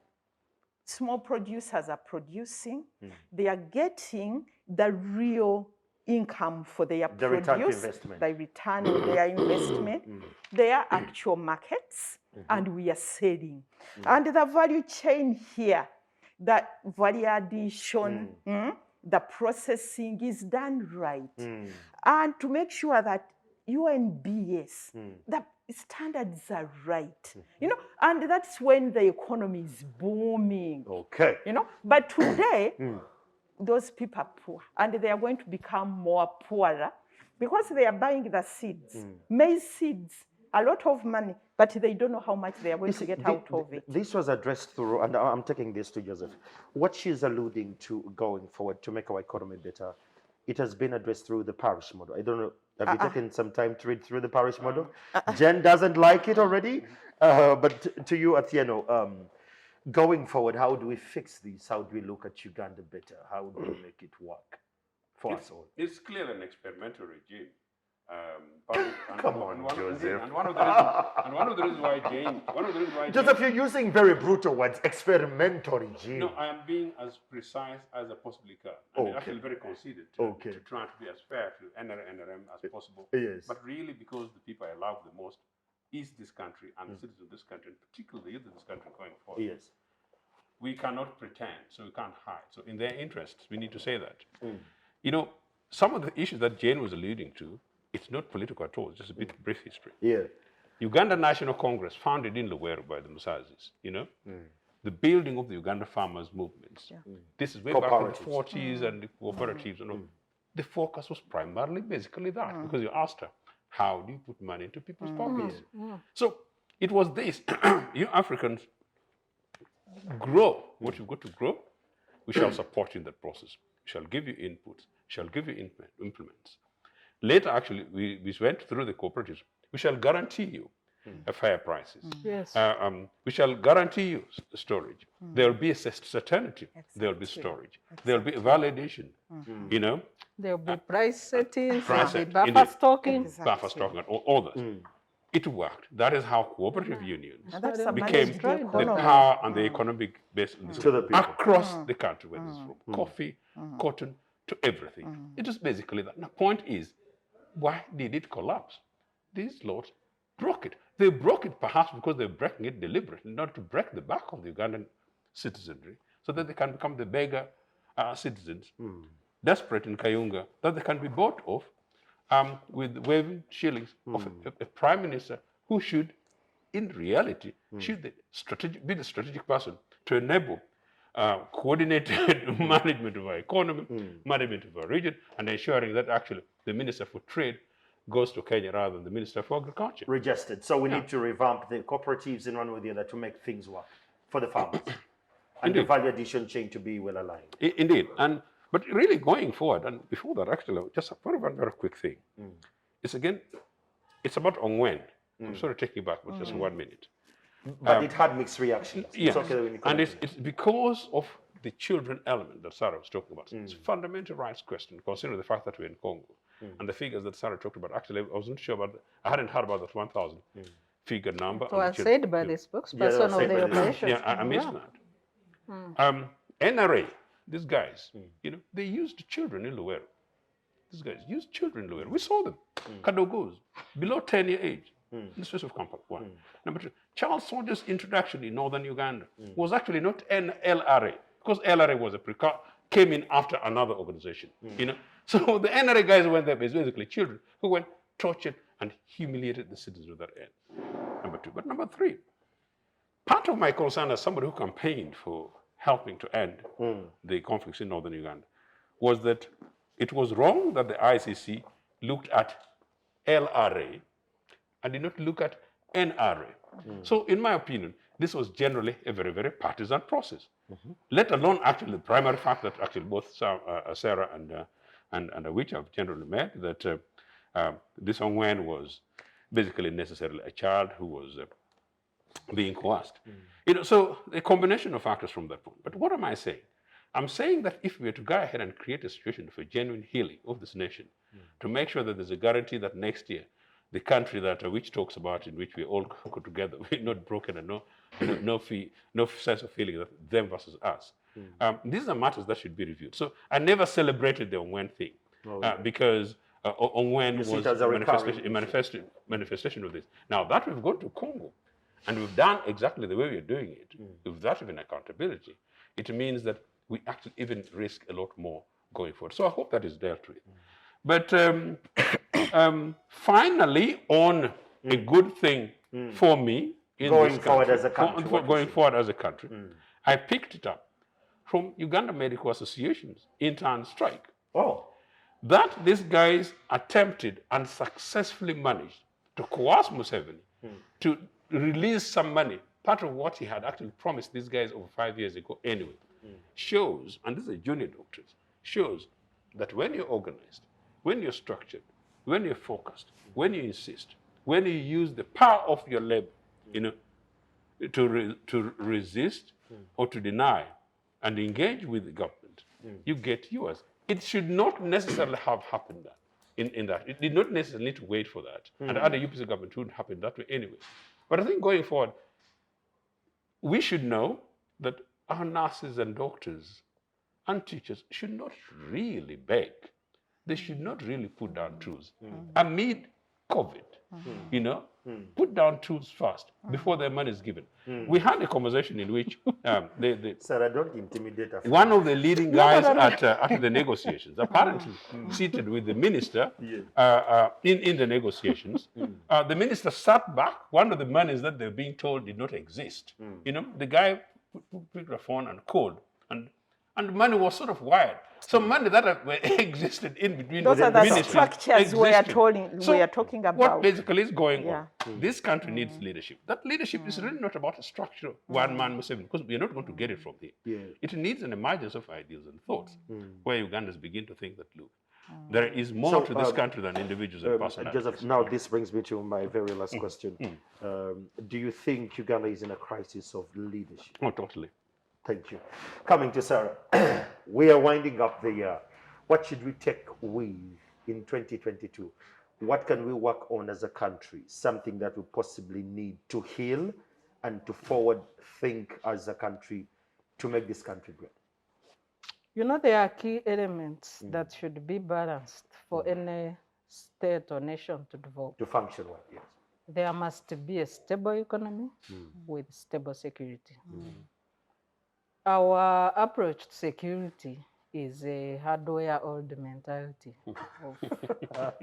small producers are producing, they are getting the real income for their produce, return to investment. the return on their investment, their actual markets, and we are selling. And the value chain here, that value addition, the processing is done right. And to make sure that UNBS, the standards are right, you know, and that's when the economy is booming. Okay. You know, but today, those people are poor, and they are going to become more poorer because they are buying the seeds, maize seeds, a lot of money, but they don't know how much they are going to get out of it. This was addressed through, and I'm taking this to Joseph. What she's alluding to going forward to make our economy better, it has been addressed through the parish model. I don't know, have you taken some time to read through the parish model? Jen doesn't like it already, but to you, Ochieno, going forward, how do we fix this? How do we look at Uganda better? How do we make it work for us all? It's clearly an experimental regime. Come on, Joseph. And one of the reasons why Joseph, you're using very brutal words, experimental regime. No, I am being as precise as I possibly can. And actually very conceited to try to be as fair to NRM as possible. Yes. But really, because the people I love the most is this country and the citizens of this country, and particularly the youth of this country going forward. Yes. We cannot pretend, so we can't hide. So in their interests, we need to say that. You know, some of the issues that Jane was alluding to, it's not political at all, it's just a bit brief history. Yeah. Uganda National Congress, founded in Luweero by the Musazis, you know, the building of the Uganda farmers' movements. This is way back in the 40s and the cooperatives and all. The focus was primarily basically that, because you asked her, how do you put money into people's pockets? So it was this, you Africans, grow what you've got to grow, we shall support you in that process. We shall give you inputs, we shall give you implements. Later, actually, we went through the cooperatives. We shall guarantee you fair prices. Yes. We shall guarantee you storage. There will be a certainty. There will be storage. There will be a validation. You know. There will be price settings, price there will be set- buffer stocking. Buffer stocking, all that. It worked. That is how cooperative unions And that's a became managed the economy. power and the economic base in this To the people. across the country, where it's from coffee, cotton, to everything. It is basically that. The point is, why did it collapse? These lords broke it. They broke it perhaps because they're breaking it deliberately, not to break the back of the Ugandan citizenry, so that they can become the beggar citizens, desperate in Kayunga, that they can be bought off with waving shillings of a prime minister who should, in reality, should be the strategic person to enable coordinated management of our economy, management of our region, and ensuring that actually the Minister for Trade goes to Kenya rather than the Minister for Agriculture. Registered. So we need to revamp the cooperatives in one way or the other to make things work for the farmers. And the value addition chain to be well aligned. Indeed. But really going forward, and before that, actually, just one very quick thing. It's about Ongwen. I'm sorry to take you back, but just 1 minute. But it had mixed reactions. Yes, It's okay when you and comment. it's because of the children element that Sarah was talking about. It's a fundamental rights question, considering the fact that we're in Congo. And the figures that Sarah talked about, actually, I wasn't sure about, I hadn't heard about that 1,000 figure number. It was said by the spokesperson that was of said the by the- operation. Yeah, I missed that. NRA, these guys, you know, they used children in Luweero. These guys used children in Luweero. We saw them. Kadogos, below 10-year age, in the space of Kampala. One. Number two, child soldiers' introduction in northern Uganda was actually not an LRA, because LRA was came in after another organization. You know, so the NRA guys went there, basically children who went tortured and humiliated the citizens of that end. Number two, but number three, part of my concern as somebody who campaigned for helping to end the conflicts in northern Uganda was that it was wrong that the ICC looked at LRA and did not look at NRA. So in my opinion, this was generally a very, very partisan process, let alone actually the primary fact that actually both Sarah and Awich have generally made, that this Ongwen was basically necessarily a child who was being coerced. You know, so a combination of factors from that point. But what am I saying? I'm saying that if we were to go ahead and create a situation for genuine healing of this nation, to make sure that there's a guarantee that next year, the country that Awich talks about, in which we all go together, we're not broken and no sense of feeling that them versus us. These are matters that should be reviewed. So I never celebrated the Ongwen thing because Ongwen was a manifestation of this. Now that we've gone to Congo and we've done exactly the way we're doing it, with that even accountability, it means that we actually even risk a lot more going forward. So I hope that is dealt with. But finally, on a good thing for me in Going this forward country, as a country, for what you going say? forward as a country, I picked it up from Uganda Medical Association's intern strike. Oh. That these guys attempted and successfully managed to coerce Museveni to release some money, part of what he had actually promised these guys over 5 years ago anyway, shows, and these are junior doctors, shows that when you're organized, when you're structured, when you're focused, when you insist, when you use the power of your labor, to resist or to deny and engage with the government, you get yours. It should not necessarily have happened that, in that. It did not necessarily need to wait for that. And under U.P.C government wouldn't happen that way anyway. But I think going forward, we should know that our nurses and doctors and teachers should not really beg. They should not really put down tools. Amid COVID, put down tools first before their money is given. We had a conversation in which Sarah, don't intimidate us. one of the leading guys at the negotiations, apparently seated with the minister in the negotiations, the minister sat back. One of the monies that they're being told did not exist. The guy picked the phone and called, and money was sort of wired. So money that existed in between Those are the ministers structures we are existed. talking about. What basically is going on? Yeah. This country needs leadership. That leadership is really not about a structure, one-man Museveni, because we are not going to get it from here. Yeah. It needs an emergence of ideas and thoughts, where Ugandans begin to think that, look, there is more to this country than individuals and personalities. Joseph, now this brings me to my very last question. Do you think Uganda is in a crisis of leadership? Oh, totally. Thank you. Coming to Sarah, we are winding up the year. What should we take with in 2022? What can we work on as a country? Something that we possibly need to heal and to forward think as a country to make this country great. There are key elements that should be balanced for any state or nation to develop. To function well, yes. There must be a stable economy with stable security. Our approach to security is a hardware old mentality of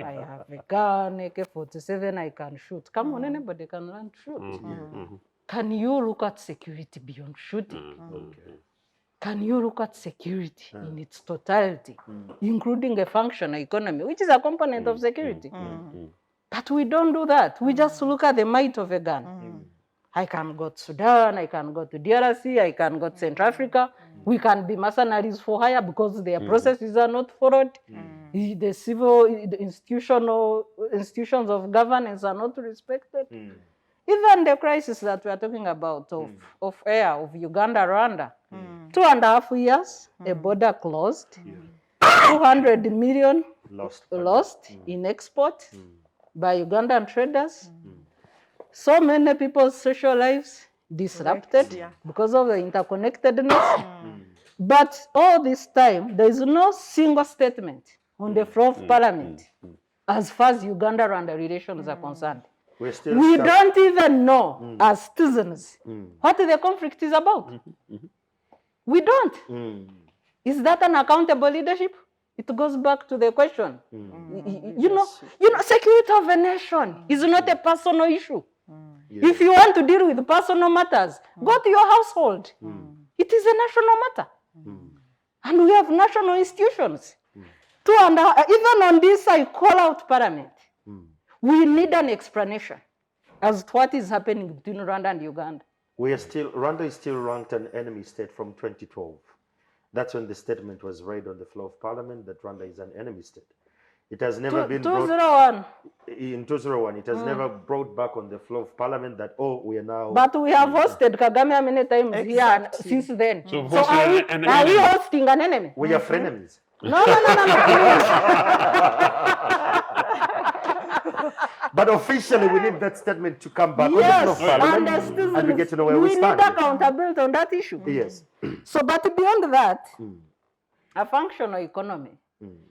I have a gun, AK-47, I can shoot. Come on, anybody can learn to shoot. Can you look at security beyond shooting? Can you look at security in its totality, including a functional economy, which is a component of security? But we don't do that. We just look at the might of a gun. I can go to Sudan, I can go to DRC, I can go to Central Africa. We can be mercenaries for hire because their processes are not followed. The civil institutions of governance are not respected. Even the crisis that we are talking about of air, of Uganda, Rwanda, 2.5 years, a border closed, 200 million lost in export by Ugandan traders. So many people's social lives disrupted because of the interconnectedness. But all this time, there is no single statement on the floor of parliament as far as Uganda-Rwanda relations are concerned. We don't even know as citizens what the conflict is about. We don't. Is that an accountable leadership? It goes back to the question. Security of a nation is not a personal issue. If you want to deal with personal matters, go to your household. It is a national matter. And we have national institutions. Even on this, I call out Parliament. We need an explanation as to what is happening between Rwanda and Uganda. Rwanda is still ranked an enemy state from 2012. That's when the statement was read on the floor of Parliament that Rwanda is an enemy state. It has never been 201. In 201, it has never brought back on the floor of Parliament that, we are now... But we have hosted Kagame many times here since then. So are we hosting an enemy? We are frenemies. No, please. But officially, we need that statement to come back on the floor of Parliament and we get to know where we stand. We need accountability on that issue. Yes. So, but beyond that, a functional economy,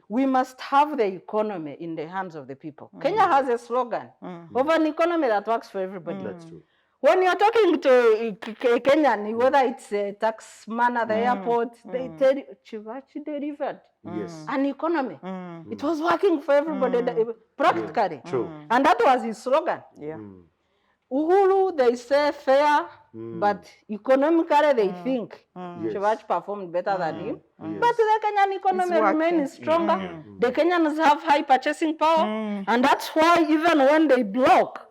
we must have the economy in the hands of the people. Kenya has a slogan of an economy that works for everybody. That's true. When you're talking to a Kenyan, whether it's a taxman at the airport, they tell you, Chivachi delivered Yes. an economy. It was working for everybody practically. True. And that was his slogan. Yeah. Uhuru, they say fair, but economically they think Yes. Chivachi performed better than him. Yes. But the Kenyan economy remains stronger. The Kenyans have high purchasing power. And that's why even when they block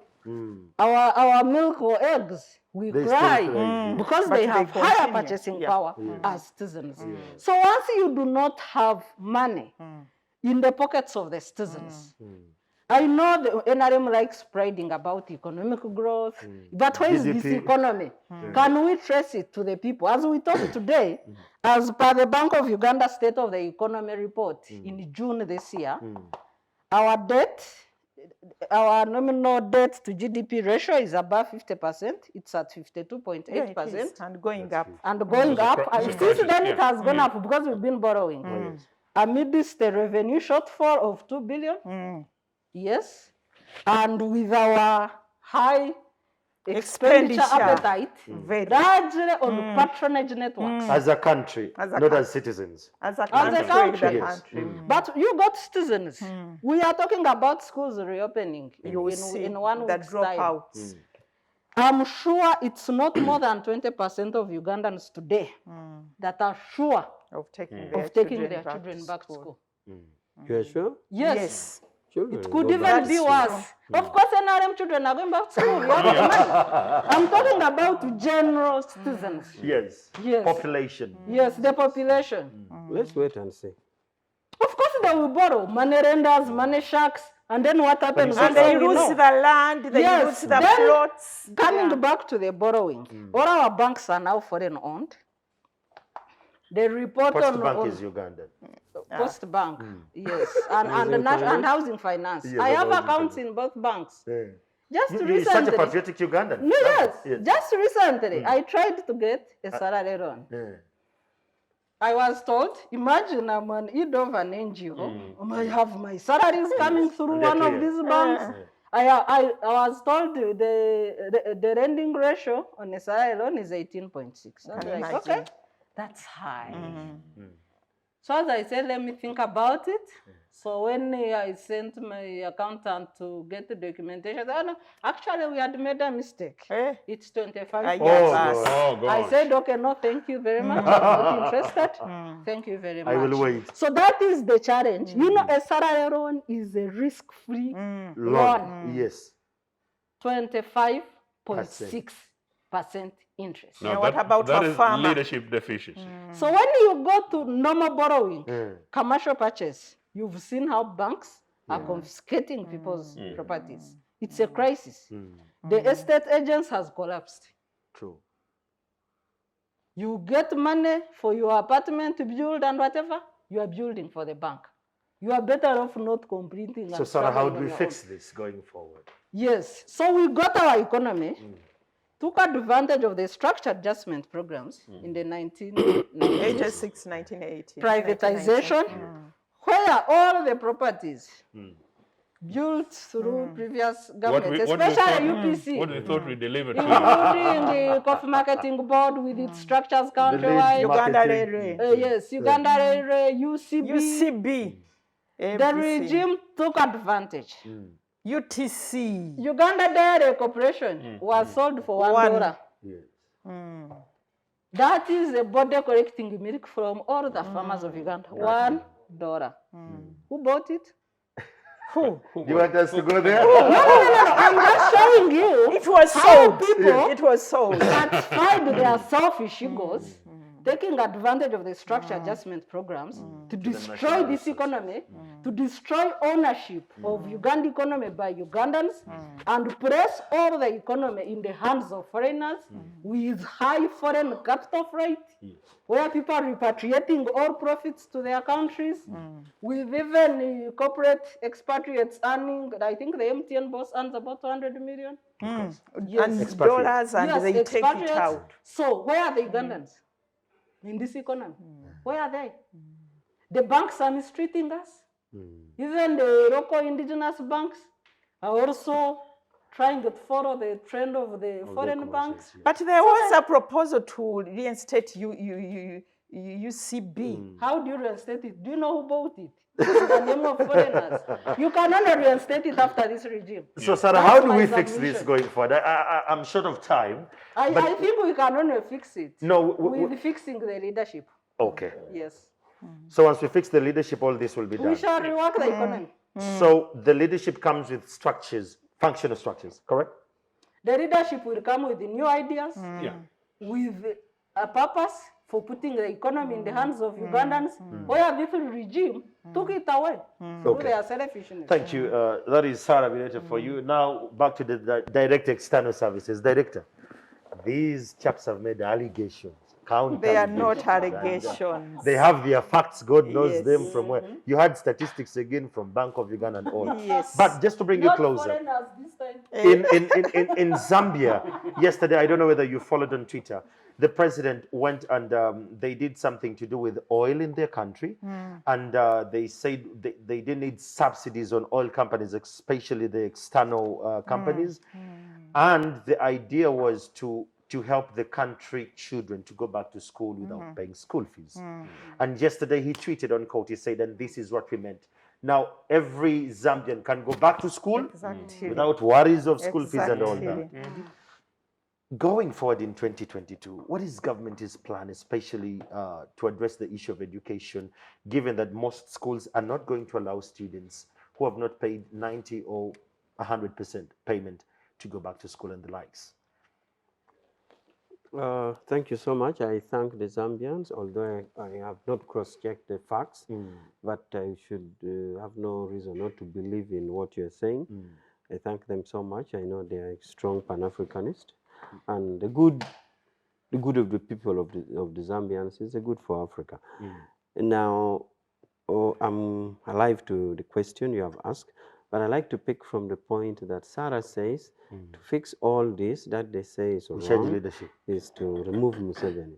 our milk or eggs, we They cry still cry. because But they they have higher continue. purchasing power as citizens. Yeah. So once you do not have money in the pockets of the citizens, I know the NRM likes priding about economic growth, but where is this GDP. economy? Can we trace it to the people? As we talk today, as per the Bank of Uganda State of the Economy report in June this year, our debt, our nominal debt to GDP ratio is above 50%. It's at 52.8%. And going up. And going up, and it's a since crisis, then it yeah. has gone up because we've been borrowing. Amidst the revenue shortfall of 2 billion, yes, and with our high expenditure appetite, Very. largely on patronage networks. As a country, As a not country. as citizens. As a As a country. Yes. But you got citizens. We are talking about schools reopening You will see in 1 the week's time. dropouts. I'm sure it's not more than 20% of Ugandans today that are sure Of taking of taking their children back to school. You're sure? Yes. Children Could go even back be to worse. Of course, NRM children are going back to school. You have the money. I'm talking about general citizens. Yes. Yes. Population. Yes, the population. Let's wait and see. Of course, they will borrow money renders, money sharks, and then what happens? said And they we lose know. the land, they Yes, lose the then plots. Coming back to the borrowing, all our banks are now foreign owned. The report Post on, Bank on is Ugandan. Post Bank, yes, and Housing and housing finance. Yes, I and have housing accounts finance. in both banks. Yeah. Just You're such a recently, patriotic Ugandan. no, yes, Yes. just recently, I tried to get a salary loan. Yeah. I was told, imagine I'm an head of an NGO. I have my salaries coming through And they're one of clear. these banks. I was told the lending ratio on a salary loan is 18.6. I was like, imagine. okay, that's high. So as I said, let me think about it. So when I sent my accountant to get the documentation, I said, oh, no, actually we had made a mistake. Eh? It's 25. Ah, Oh, yes. God. Oh, God. I said, okay, no, thank you very much. I'm not interested. Thank you very much. I will wait. So that is the challenge. You know, a salary loan is a risk-free loan. Yes. 25.6% interest. Now, what about that for is farmer? leadership deficiency. So when you go to normal borrowing, commercial purchase, you've seen how banks are confiscating people's properties. It's a crisis. The estate agents has collapsed. True. You get money for your apartment to build and whatever, you are building for the bank. You are better off not completing. So, and Sarah, how struggling do on we your fix own. this going forward? Yes. So we got our economy, took advantage of the structure adjustment programs in the 1990s. 86, 1980. Privatization, where all the properties built through previous governments, especially U.P.C. What we thought we delivered to you. including the coffee marketing board with its structures countrywide. Uganda Marketing. Railway. Yes, Uganda Railway, UCB. UCB. The regime took advantage. UTC. Uganda Dairy Corporation was sold for $1. Yes. That is a border collecting milk from all the farmers of Uganda. $1. Who bought it? Who? You want us to go there? No. I'm just showing you It was how sold. people It was sold. satisfied their selfish egos, taking advantage of the structure adjustment programs to destroy this economy, to destroy ownership of Uganda economy by Ugandans, and place all the economy in the hands of foreigners with high foreign capital freight, where people are repatriating all profits to their countries, with even corporate expatriates earning, I think the MTN boss earns about 200 million. And Expatriates. dollars, and Yes, they take it expatriates. out. So where are the Ugandans in this economy? Where are they? The banks are mistreating us. Even the local indigenous banks are also trying to follow the trend of the foreign banks. But there was a proposal to reinstate UCB. How do you reinstate it? Do you know who bought it? It's the name of foreigners. You can only reinstate it after this regime. So, Sarah, That's how do my we fix submission. this going forward? I'm short of time. I think we can only fix it with fixing the leadership. Okay. Yes. So once we fix the leadership, all this will be done. We shall rework the economy. So the leadership comes with structures, functional structures, correct? The leadership will come with the new ideas, Yeah. with a purpose for putting the economy in the hands of Ugandans, where this regime took it away through their selfishness. Thank you. That is Sarah Bireete for you. Now back to the Director External Services. Director, these chaps have made allegations. They are not allegations. They have their facts. God knows Yes. them from where. You had statistics again from Bank of Uganda and all. Yes. But just to bring you Not closer, foreigners this time. in Zambia yesterday, I don't know whether you followed on Twitter, the president went and they did something to do with oil in their country, and they said they didn't need subsidies on oil companies, especially the external companies, and the idea was to help the country children to go back to school without paying school fees. And yesterday he tweeted on quote, he said, and this is what we meant. Now every Zambian can go back to school without worries of school fees and all that. Going forward in 2022, what is government's plan, especially to address the issue of education, given that most schools are not going to allow students who have not paid 90 or 100% payment to go back to school and the likes? Thank you so much. I thank the Zambians, although I have not cross-checked the facts, but I should have no reason not to believe in what you're saying. I thank them so much. I know they are strong Pan-Africanists, and the good of the people of the Zambians is good for Africa. Now, I'm alive to the question you have asked, but I like to pick from the point that Sarah says to fix all this that they say is wrong leadership is to remove Museveni.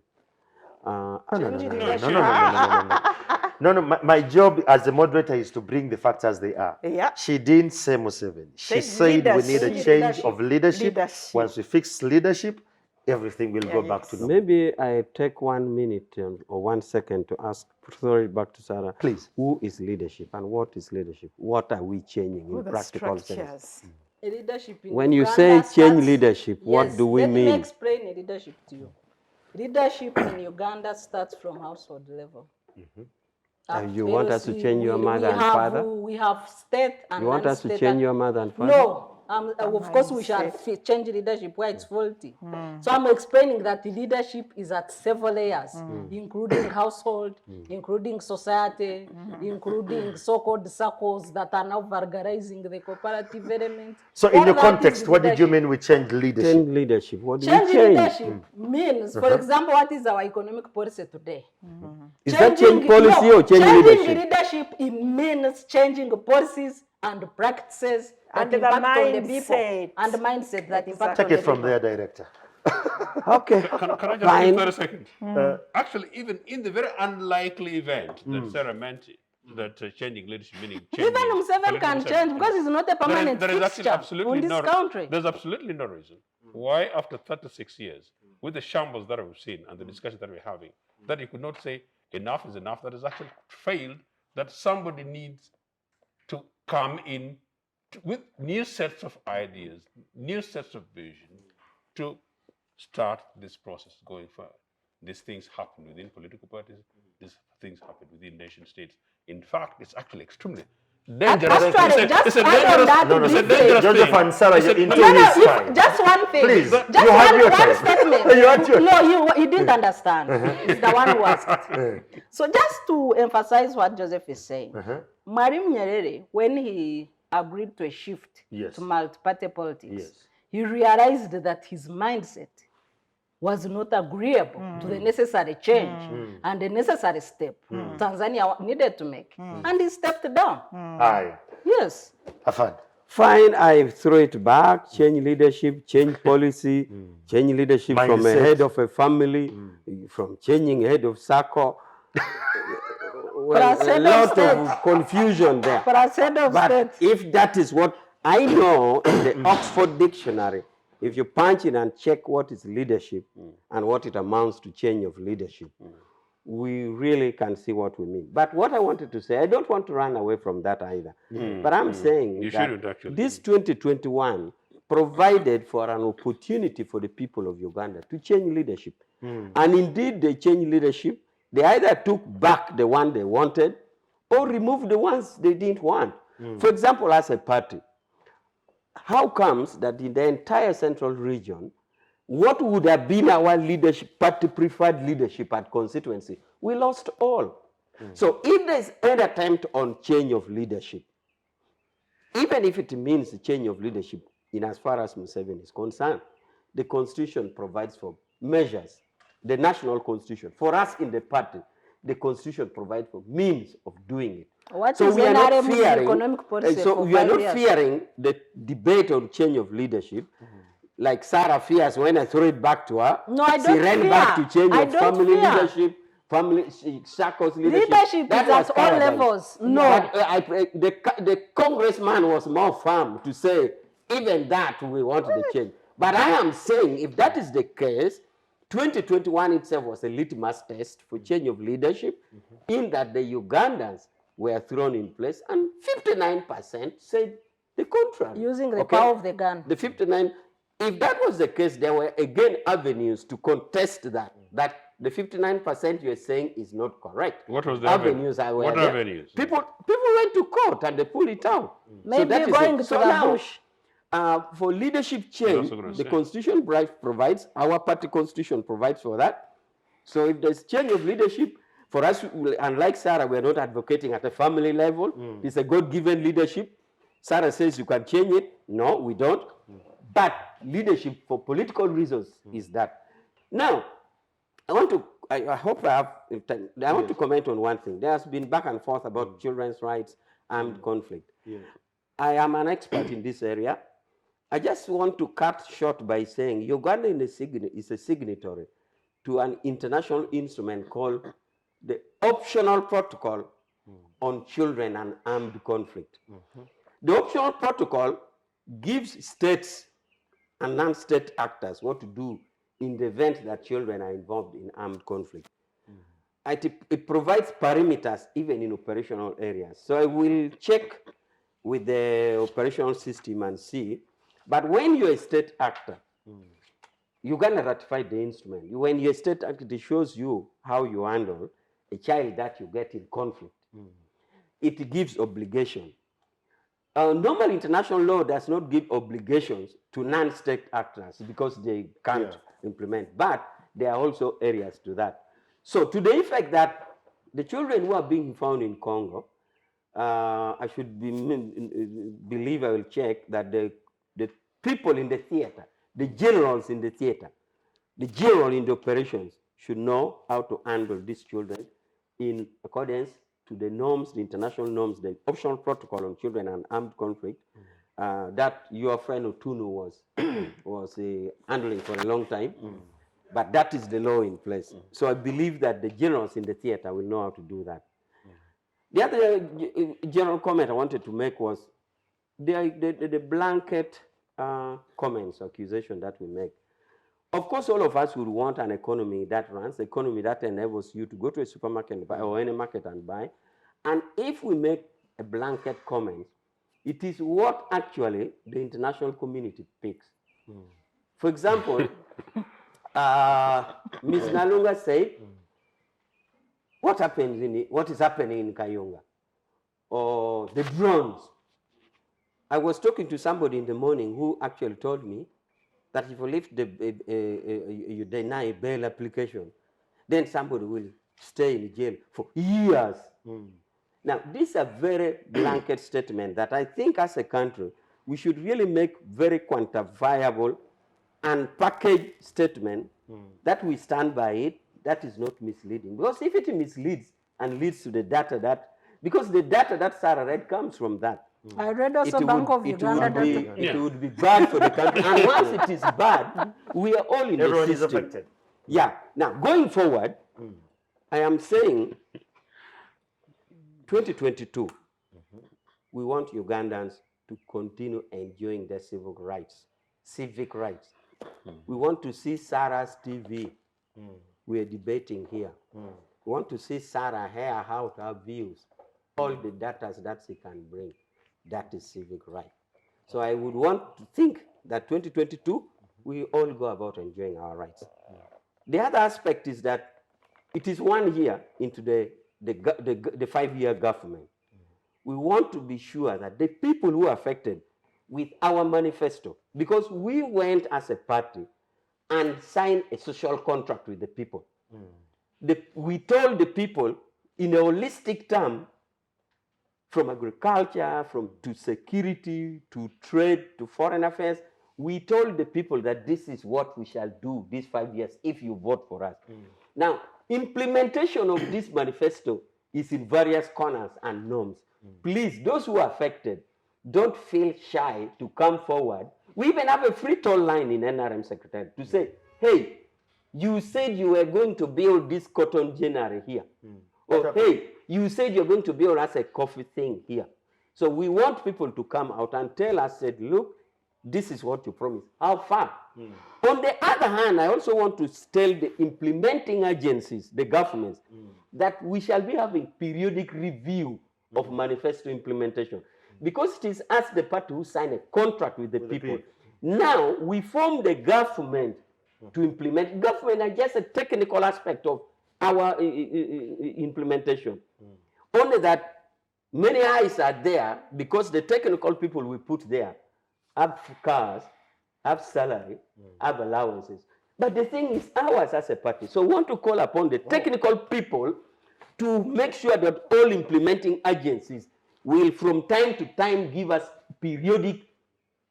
No, my job as a moderator is to bring the facts as they are. Yeah. She didn't say Museveni. She said we need a change of leadership. Once we fix leadership, everything will go back to normal. Maybe I take 1 minute or 1 second to ask, sorry, back to Sarah. Please. Who is leadership and what is leadership? What are we changing in practical sense? Leadership in When you Uganda say change starts- leadership, what do we Let mean? me explain a leadership to you. Leadership in Uganda starts from household level. You want us to change your mother and father? We have state and You want us to non-state change and- your mother and father? No. Of course, we shall change leadership where it's faulty. So I'm explaining that the leadership is at several layers, including household, including society, including so-called circles that are now vulgarizing the cooperative element. So in All the that context, is what did you leadership. mean we change leadership? Change leadership. What do we Change change? leadership means, for example, what is our economic policy today? Is that change policy or change changing leadership? leadership, it means changing policies and practices And that the impact on the people mindset. and the mindset that impact Take on the it from people. there, Director. Okay. Can I just Fine. take 30 seconds? Actually, even in the very unlikely event that Sarah mentioned, that changing leadership, meaning changing... Even Museveni can change because it's not a permanent there is actually fixture absolutely in this country. There's absolutely no reason why after 36 years, with the shambles that we've seen and the discussion that we're having, that you could not say enough is enough, that has actually failed, that somebody needs to come in with new sets of ideas, new sets of vision to start this process going forward. These things happen within political parties, these things happen within nation states. In fact, it's actually extremely dangerous. Actually, It's a just add on that it's a briefly. dangerous Joseph thing. and Sarah, It's a- you're into No, his if, time. just one thing. Please, just you have your one time. statement. You had your No, he didn't understand. It's the one who asked. So just to emphasize what Joseph is saying, Mwalimu Nyerere, when he agreed to a shift Yes. to multi-party politics, Yes. he realized that his mindset was not agreeable to the necessary change and the necessary step Tanzania needed to make. And he stepped down. Aye. Yes. Afan. Fine, I throw it back, change leadership, change policy, change leadership from a Mindset. head of a family, from changing head of circle. Well, But I a said lot of of confusion there. But I said of But state. if that is what I know in the Oxford Dictionary, if you punch in and check what is leadership and what it amounts to change of leadership, we really can see what we mean. But what I wanted to say, I don't want to run away from that either. But I'm saying You that shouldn't actually. this 2021 provided for an opportunity for the people of Uganda to change leadership. And indeed, they changed leadership. They either took back the one they wanted or removed the ones they didn't want. For example, as a party, how comes that in the entire central region, what would have been our leadership, party preferred leadership at constituency, we lost all. So if there's an attempt on change of leadership, even if it means a change of leadership in as far as Museveni is concerned, the constitution provides for measures, the national constitution. For us in the party, the constitution provides for means of doing it. What So is we are not NRM's fearing, economic policy so for we are 5 not years? fearing the debate on change of leadership, like Sarah fears when I throw it back to her. No, I She don't ran fear. back to change I of don't family fear. leadership, family circles leadership. Leadership That is was at all paradise. levels. No. But the congressman was more firm to say, even that we want the change. But I am saying, if that is the case, 2021 itself was a litmus test for change of leadership, in that the Ugandans were thrown in place, and 59% said the contrary. Using the power of the gun. The 59, if that was the case, there were again avenues to contest that the 59% you're saying is not correct. What was the avenues? What there. avenues? People went to court and they pulled it out. Maybe that is going it. to So the now, bush. for leadership change, also gonna the say. constitution provides, our party constitution provides for that. So if there's change of leadership, for us, unlike Sarah, we're not advocating at a family level. It's a God-given leadership. Sarah says you can change it. No, we don't. But leadership for political reasons is that. Now, I hope I have time. I want to comment on one thing. There has been back and forth about children's rights, armed conflict. I am an expert in this area. I just want to cut short by saying Uganda is a signatory to an international instrument called the Optional Protocol on Children and Armed Conflict. The Optional Protocol gives states and non-state actors what to do in the event that children are involved in armed conflict. It provides parameters even in operational areas. So I will check with the operational system and see. But when you're a state actor, Uganda ratified the instrument. When you're a state actor, it shows you how you handle a child that you get in conflict. It gives obligation. Normal international law does not give obligations to non-state actors because they can't implement, but there are also areas to that. So to the effect that the children who are being found in Congo, I should believe, I will check that the people in the theater, the generals in the theater, the general in the operations should know how to handle these children in accordance to the norms, the international norms, the optional protocol on children and armed conflict that your friend Otunu was handling for a long time. But that is the law in place. So I believe that the generals in the theater will know how to do that. The other general comment I wanted to make was the blanket comments, accusation that we make. Of course, all of us would want an economy that runs, economy that enables you to go to a supermarket and buy, or any market and buy. And if we make a blanket comment, it is what actually the international community picks. For example, Ms. Nalunga said, what is happening in Kayunga? Or the drones. I was talking to somebody in the morning who actually told me that if you deny a bail application, then somebody will stay in jail for years. Now, these are very blanket statements that I think as a country, we should really make very quantifiable and packaged statement that we stand by it, that is not misleading. Because if it misleads and leads to the data because the data that Sarah read comes from that. I read also Bank of Uganda. It would be bad for the country. And once it is bad, we are all in Everyone the is system. affected. Yeah. Now, going forward, I am saying 2022, we want Ugandans to continue enjoying their civic rights. We want to see Sarah's TV. We're debating here. We want to see Sarah hear out her views, all the data that she can bring. That is civic right. So I would want to think that 2022, we all go about enjoying our rights. The other aspect is that it is 1 year into the 5-year government. We want to be sure that the people who are affected with our manifesto, because we went as a party and signed a social contract with the people. We told the people in a holistic term, from agriculture, to security, to trade, to foreign affairs, we told the people that this is what we shall do these 5 years if you vote for us. Now, implementation of this manifesto is in various corners and norms. Please, those who are affected, don't feel shy to come forward. We even have a free toll line in NRM Secretariat to say, hey, you said you were going to build this cotton ginnery here. Or, hey, you said you're going to build us a coffee thing here. So we want people to come out and tell us, said, look, this is what you promised. How far? On the other hand, I also want to tell the implementing agencies, the governments, that we shall be having periodic review of manifesto implementation. Because it is us, the party, who sign a contract with the people. Now, we form the government to implement. Government is just a technical aspect of our implementation. Only that many eyes are there because the technical people we put there have cars, have salary, have allowances. But the thing is ours as a party. So we want to call upon the technical people to make sure that all implementing agencies will from time to time give us periodic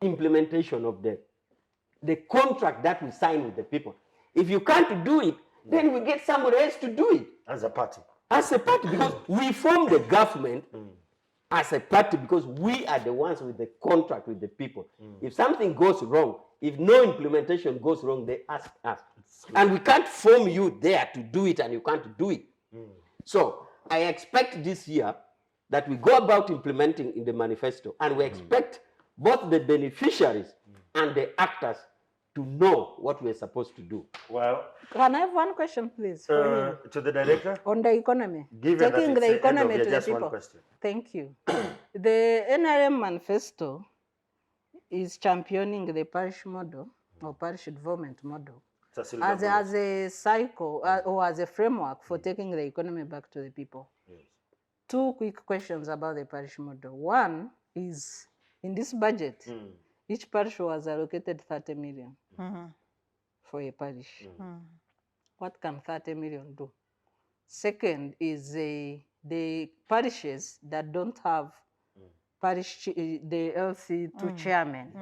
implementation of the contract that we sign with the people. If you can't do it, then we get somebody else to do it. As a party. As a party, because we form the government as a party because we are the ones with the contract with the people. If something goes wrong, if no implementation goes wrong, they ask us. And we can't form you there to do it and you can't do it. So I expect this year that we go about implementing in the manifesto, and we expect both the beneficiaries and the actors to know what we're supposed to do. Well, Can I have one question, please? to the director? On the economy. Given Taking that the it's the end economy of your to the just one people. question. Thank you. The NRM manifesto is championing the parish model or parish development model as a cycle or as a framework for taking the economy back to the people. Two quick questions about the parish model. One is, in this budget, each parish was allocated 30 million for a parish. What can 30 million do? Second is the parishes that don't have parish, the LC2 chairman.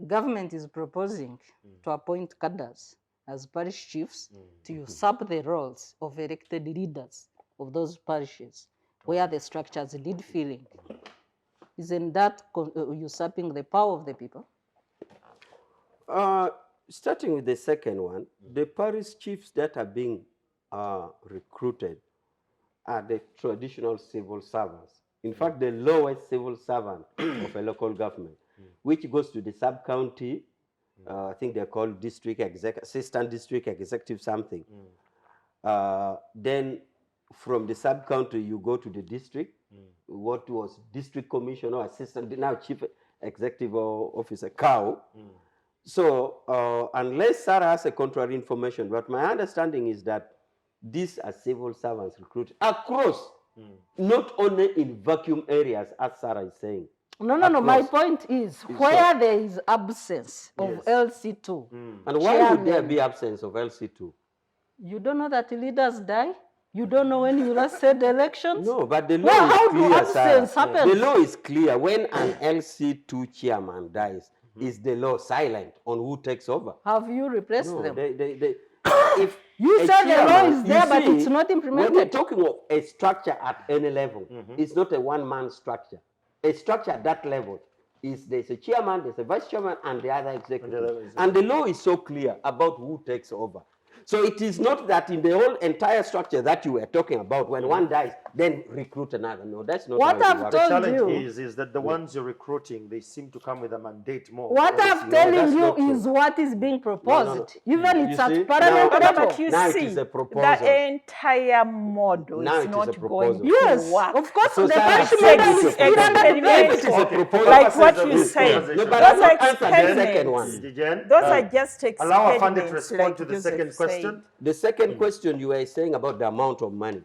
Government is proposing to appoint cadres as parish chiefs to usurp the roles of elected leaders of those parishes where the structures need filling. Isn't that usurping the power of the people? Starting with the second one, the parish chiefs that are being recruited are the traditional civil servants. In fact, the lowest civil servant of a local government, which goes to the sub-county, I think they're called assistant district executive something. Then from the sub-county, you go to the district, what was district commissioner, assistant, now chief executive officer, COW. So unless Sarah has a contrary information, but my understanding is that these are civil servants recruited across, not only in vacuum areas, as Sarah is saying. No. My point is where there is absence of LC2. And why would there be absence of LC2? You don't know that leaders die? You don't know when you last said elections? No, but the law is clear, Sarah. Happen? The law is clear. When an LC2 chairman dies, is the law silent on who takes over? Have you replaced them? If you said the law is there, but it's not implemented. When we're talking of a structure at any level, it's not a one-man structure. A structure at that level is there's a chairman, there's a vice chairman, and the other executive. And the law is so clear about who takes over. So it is not that in the whole entire structure that you were talking about, when one dies, then recruit another. No, that's not What how it I've works. The told challenge you. is that the ones you're recruiting, they seem to come with a mandate more. What whereas I'm the others- telling you not true. is what is being proposed. Even You it's see? at parliament Now- level. But you Now it see, is a proposal. the entire model Now it is is not a going proposal. to Yes, work. of course, So the Sarah, party say model this is is still under experiment. debate. It is a Okay, proposal. Like purposes what of you this said, conversation. No, but those I'm are not answering the second one. experiments. Jen, Those are just allow our funded experiments, to respond like to the Joseph second said. question. The second question you were saying about the amount of money.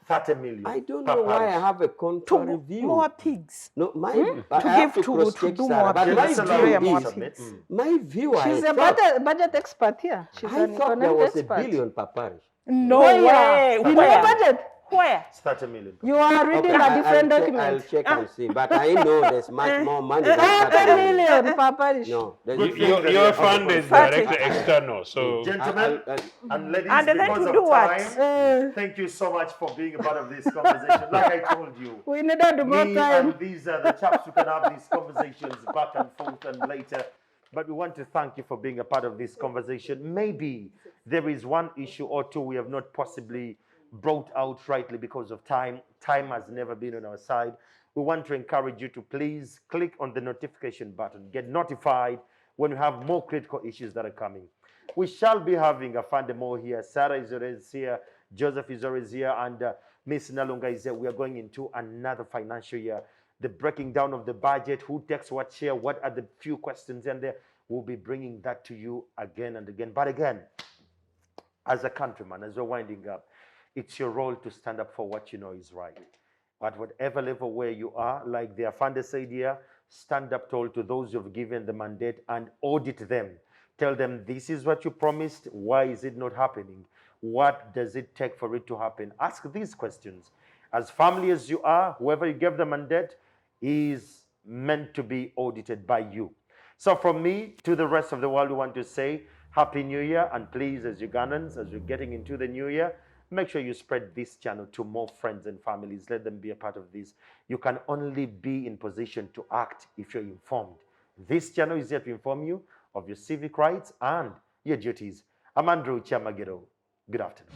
30 million. I don't per know why parish. I have a To contrary view. more pigs. No, my To I have give to to cross-check do Sarah, more but pigs. my Let's allow view you more is, submit. pigs. my view She's I a thought, budget expert here. She's I an thought there economic was expert. $1 billion per parish. No Where? way. In your Where? budget? Where? It's 30 million. You are reading Okay, a different I'll document. check and see, but I know there's much more money than 30 $30 million. million per parish. No, there's Good thing that Your we are fund able is to- directly external, so Gentlemen I'll- and ladies, And then because to of do what? time, thank you so much for being a part of this conversation. Like I told you, We needed more me time. and these are the chaps who can have these conversations back and forth and later. But we want to thank you for being a part of this conversation. Maybe there is one issue or two we have not possibly brought out rightly because of time. Time has never been on our side. We want to encourage you to please click on the notification button, get notified when we have more critical issues that are coming. We shall be having a Fandemo here. Sarah is always here. Joseph is always here. And Miss Nalunga is here. We are going into another financial year. The breaking down of the budget, who takes what share, what are the few questions in there. We'll be bringing that to you again and again. But again, as a countryman, as we're winding up, it's your role to stand up for what you know is right. At whatever level where you are, like the Afande said here, stand up tall to those who've given the mandate and audit them. Tell them this is what you promised. Why is it not happening? What does it take for it to happen? Ask these questions. As family as you are, whoever you gave the mandate is meant to be audited by you. So from me to the rest of the world, we want to say Happy New Year. And please, as Ugandans, as we're getting into the new year, make sure you spread this channel to more friends and families. Let them be a part of this. You can only be in position to act if you're informed. This channel is here to inform you of your civic rights and your duties. I'm Andrew Kyamagero. Good afternoon.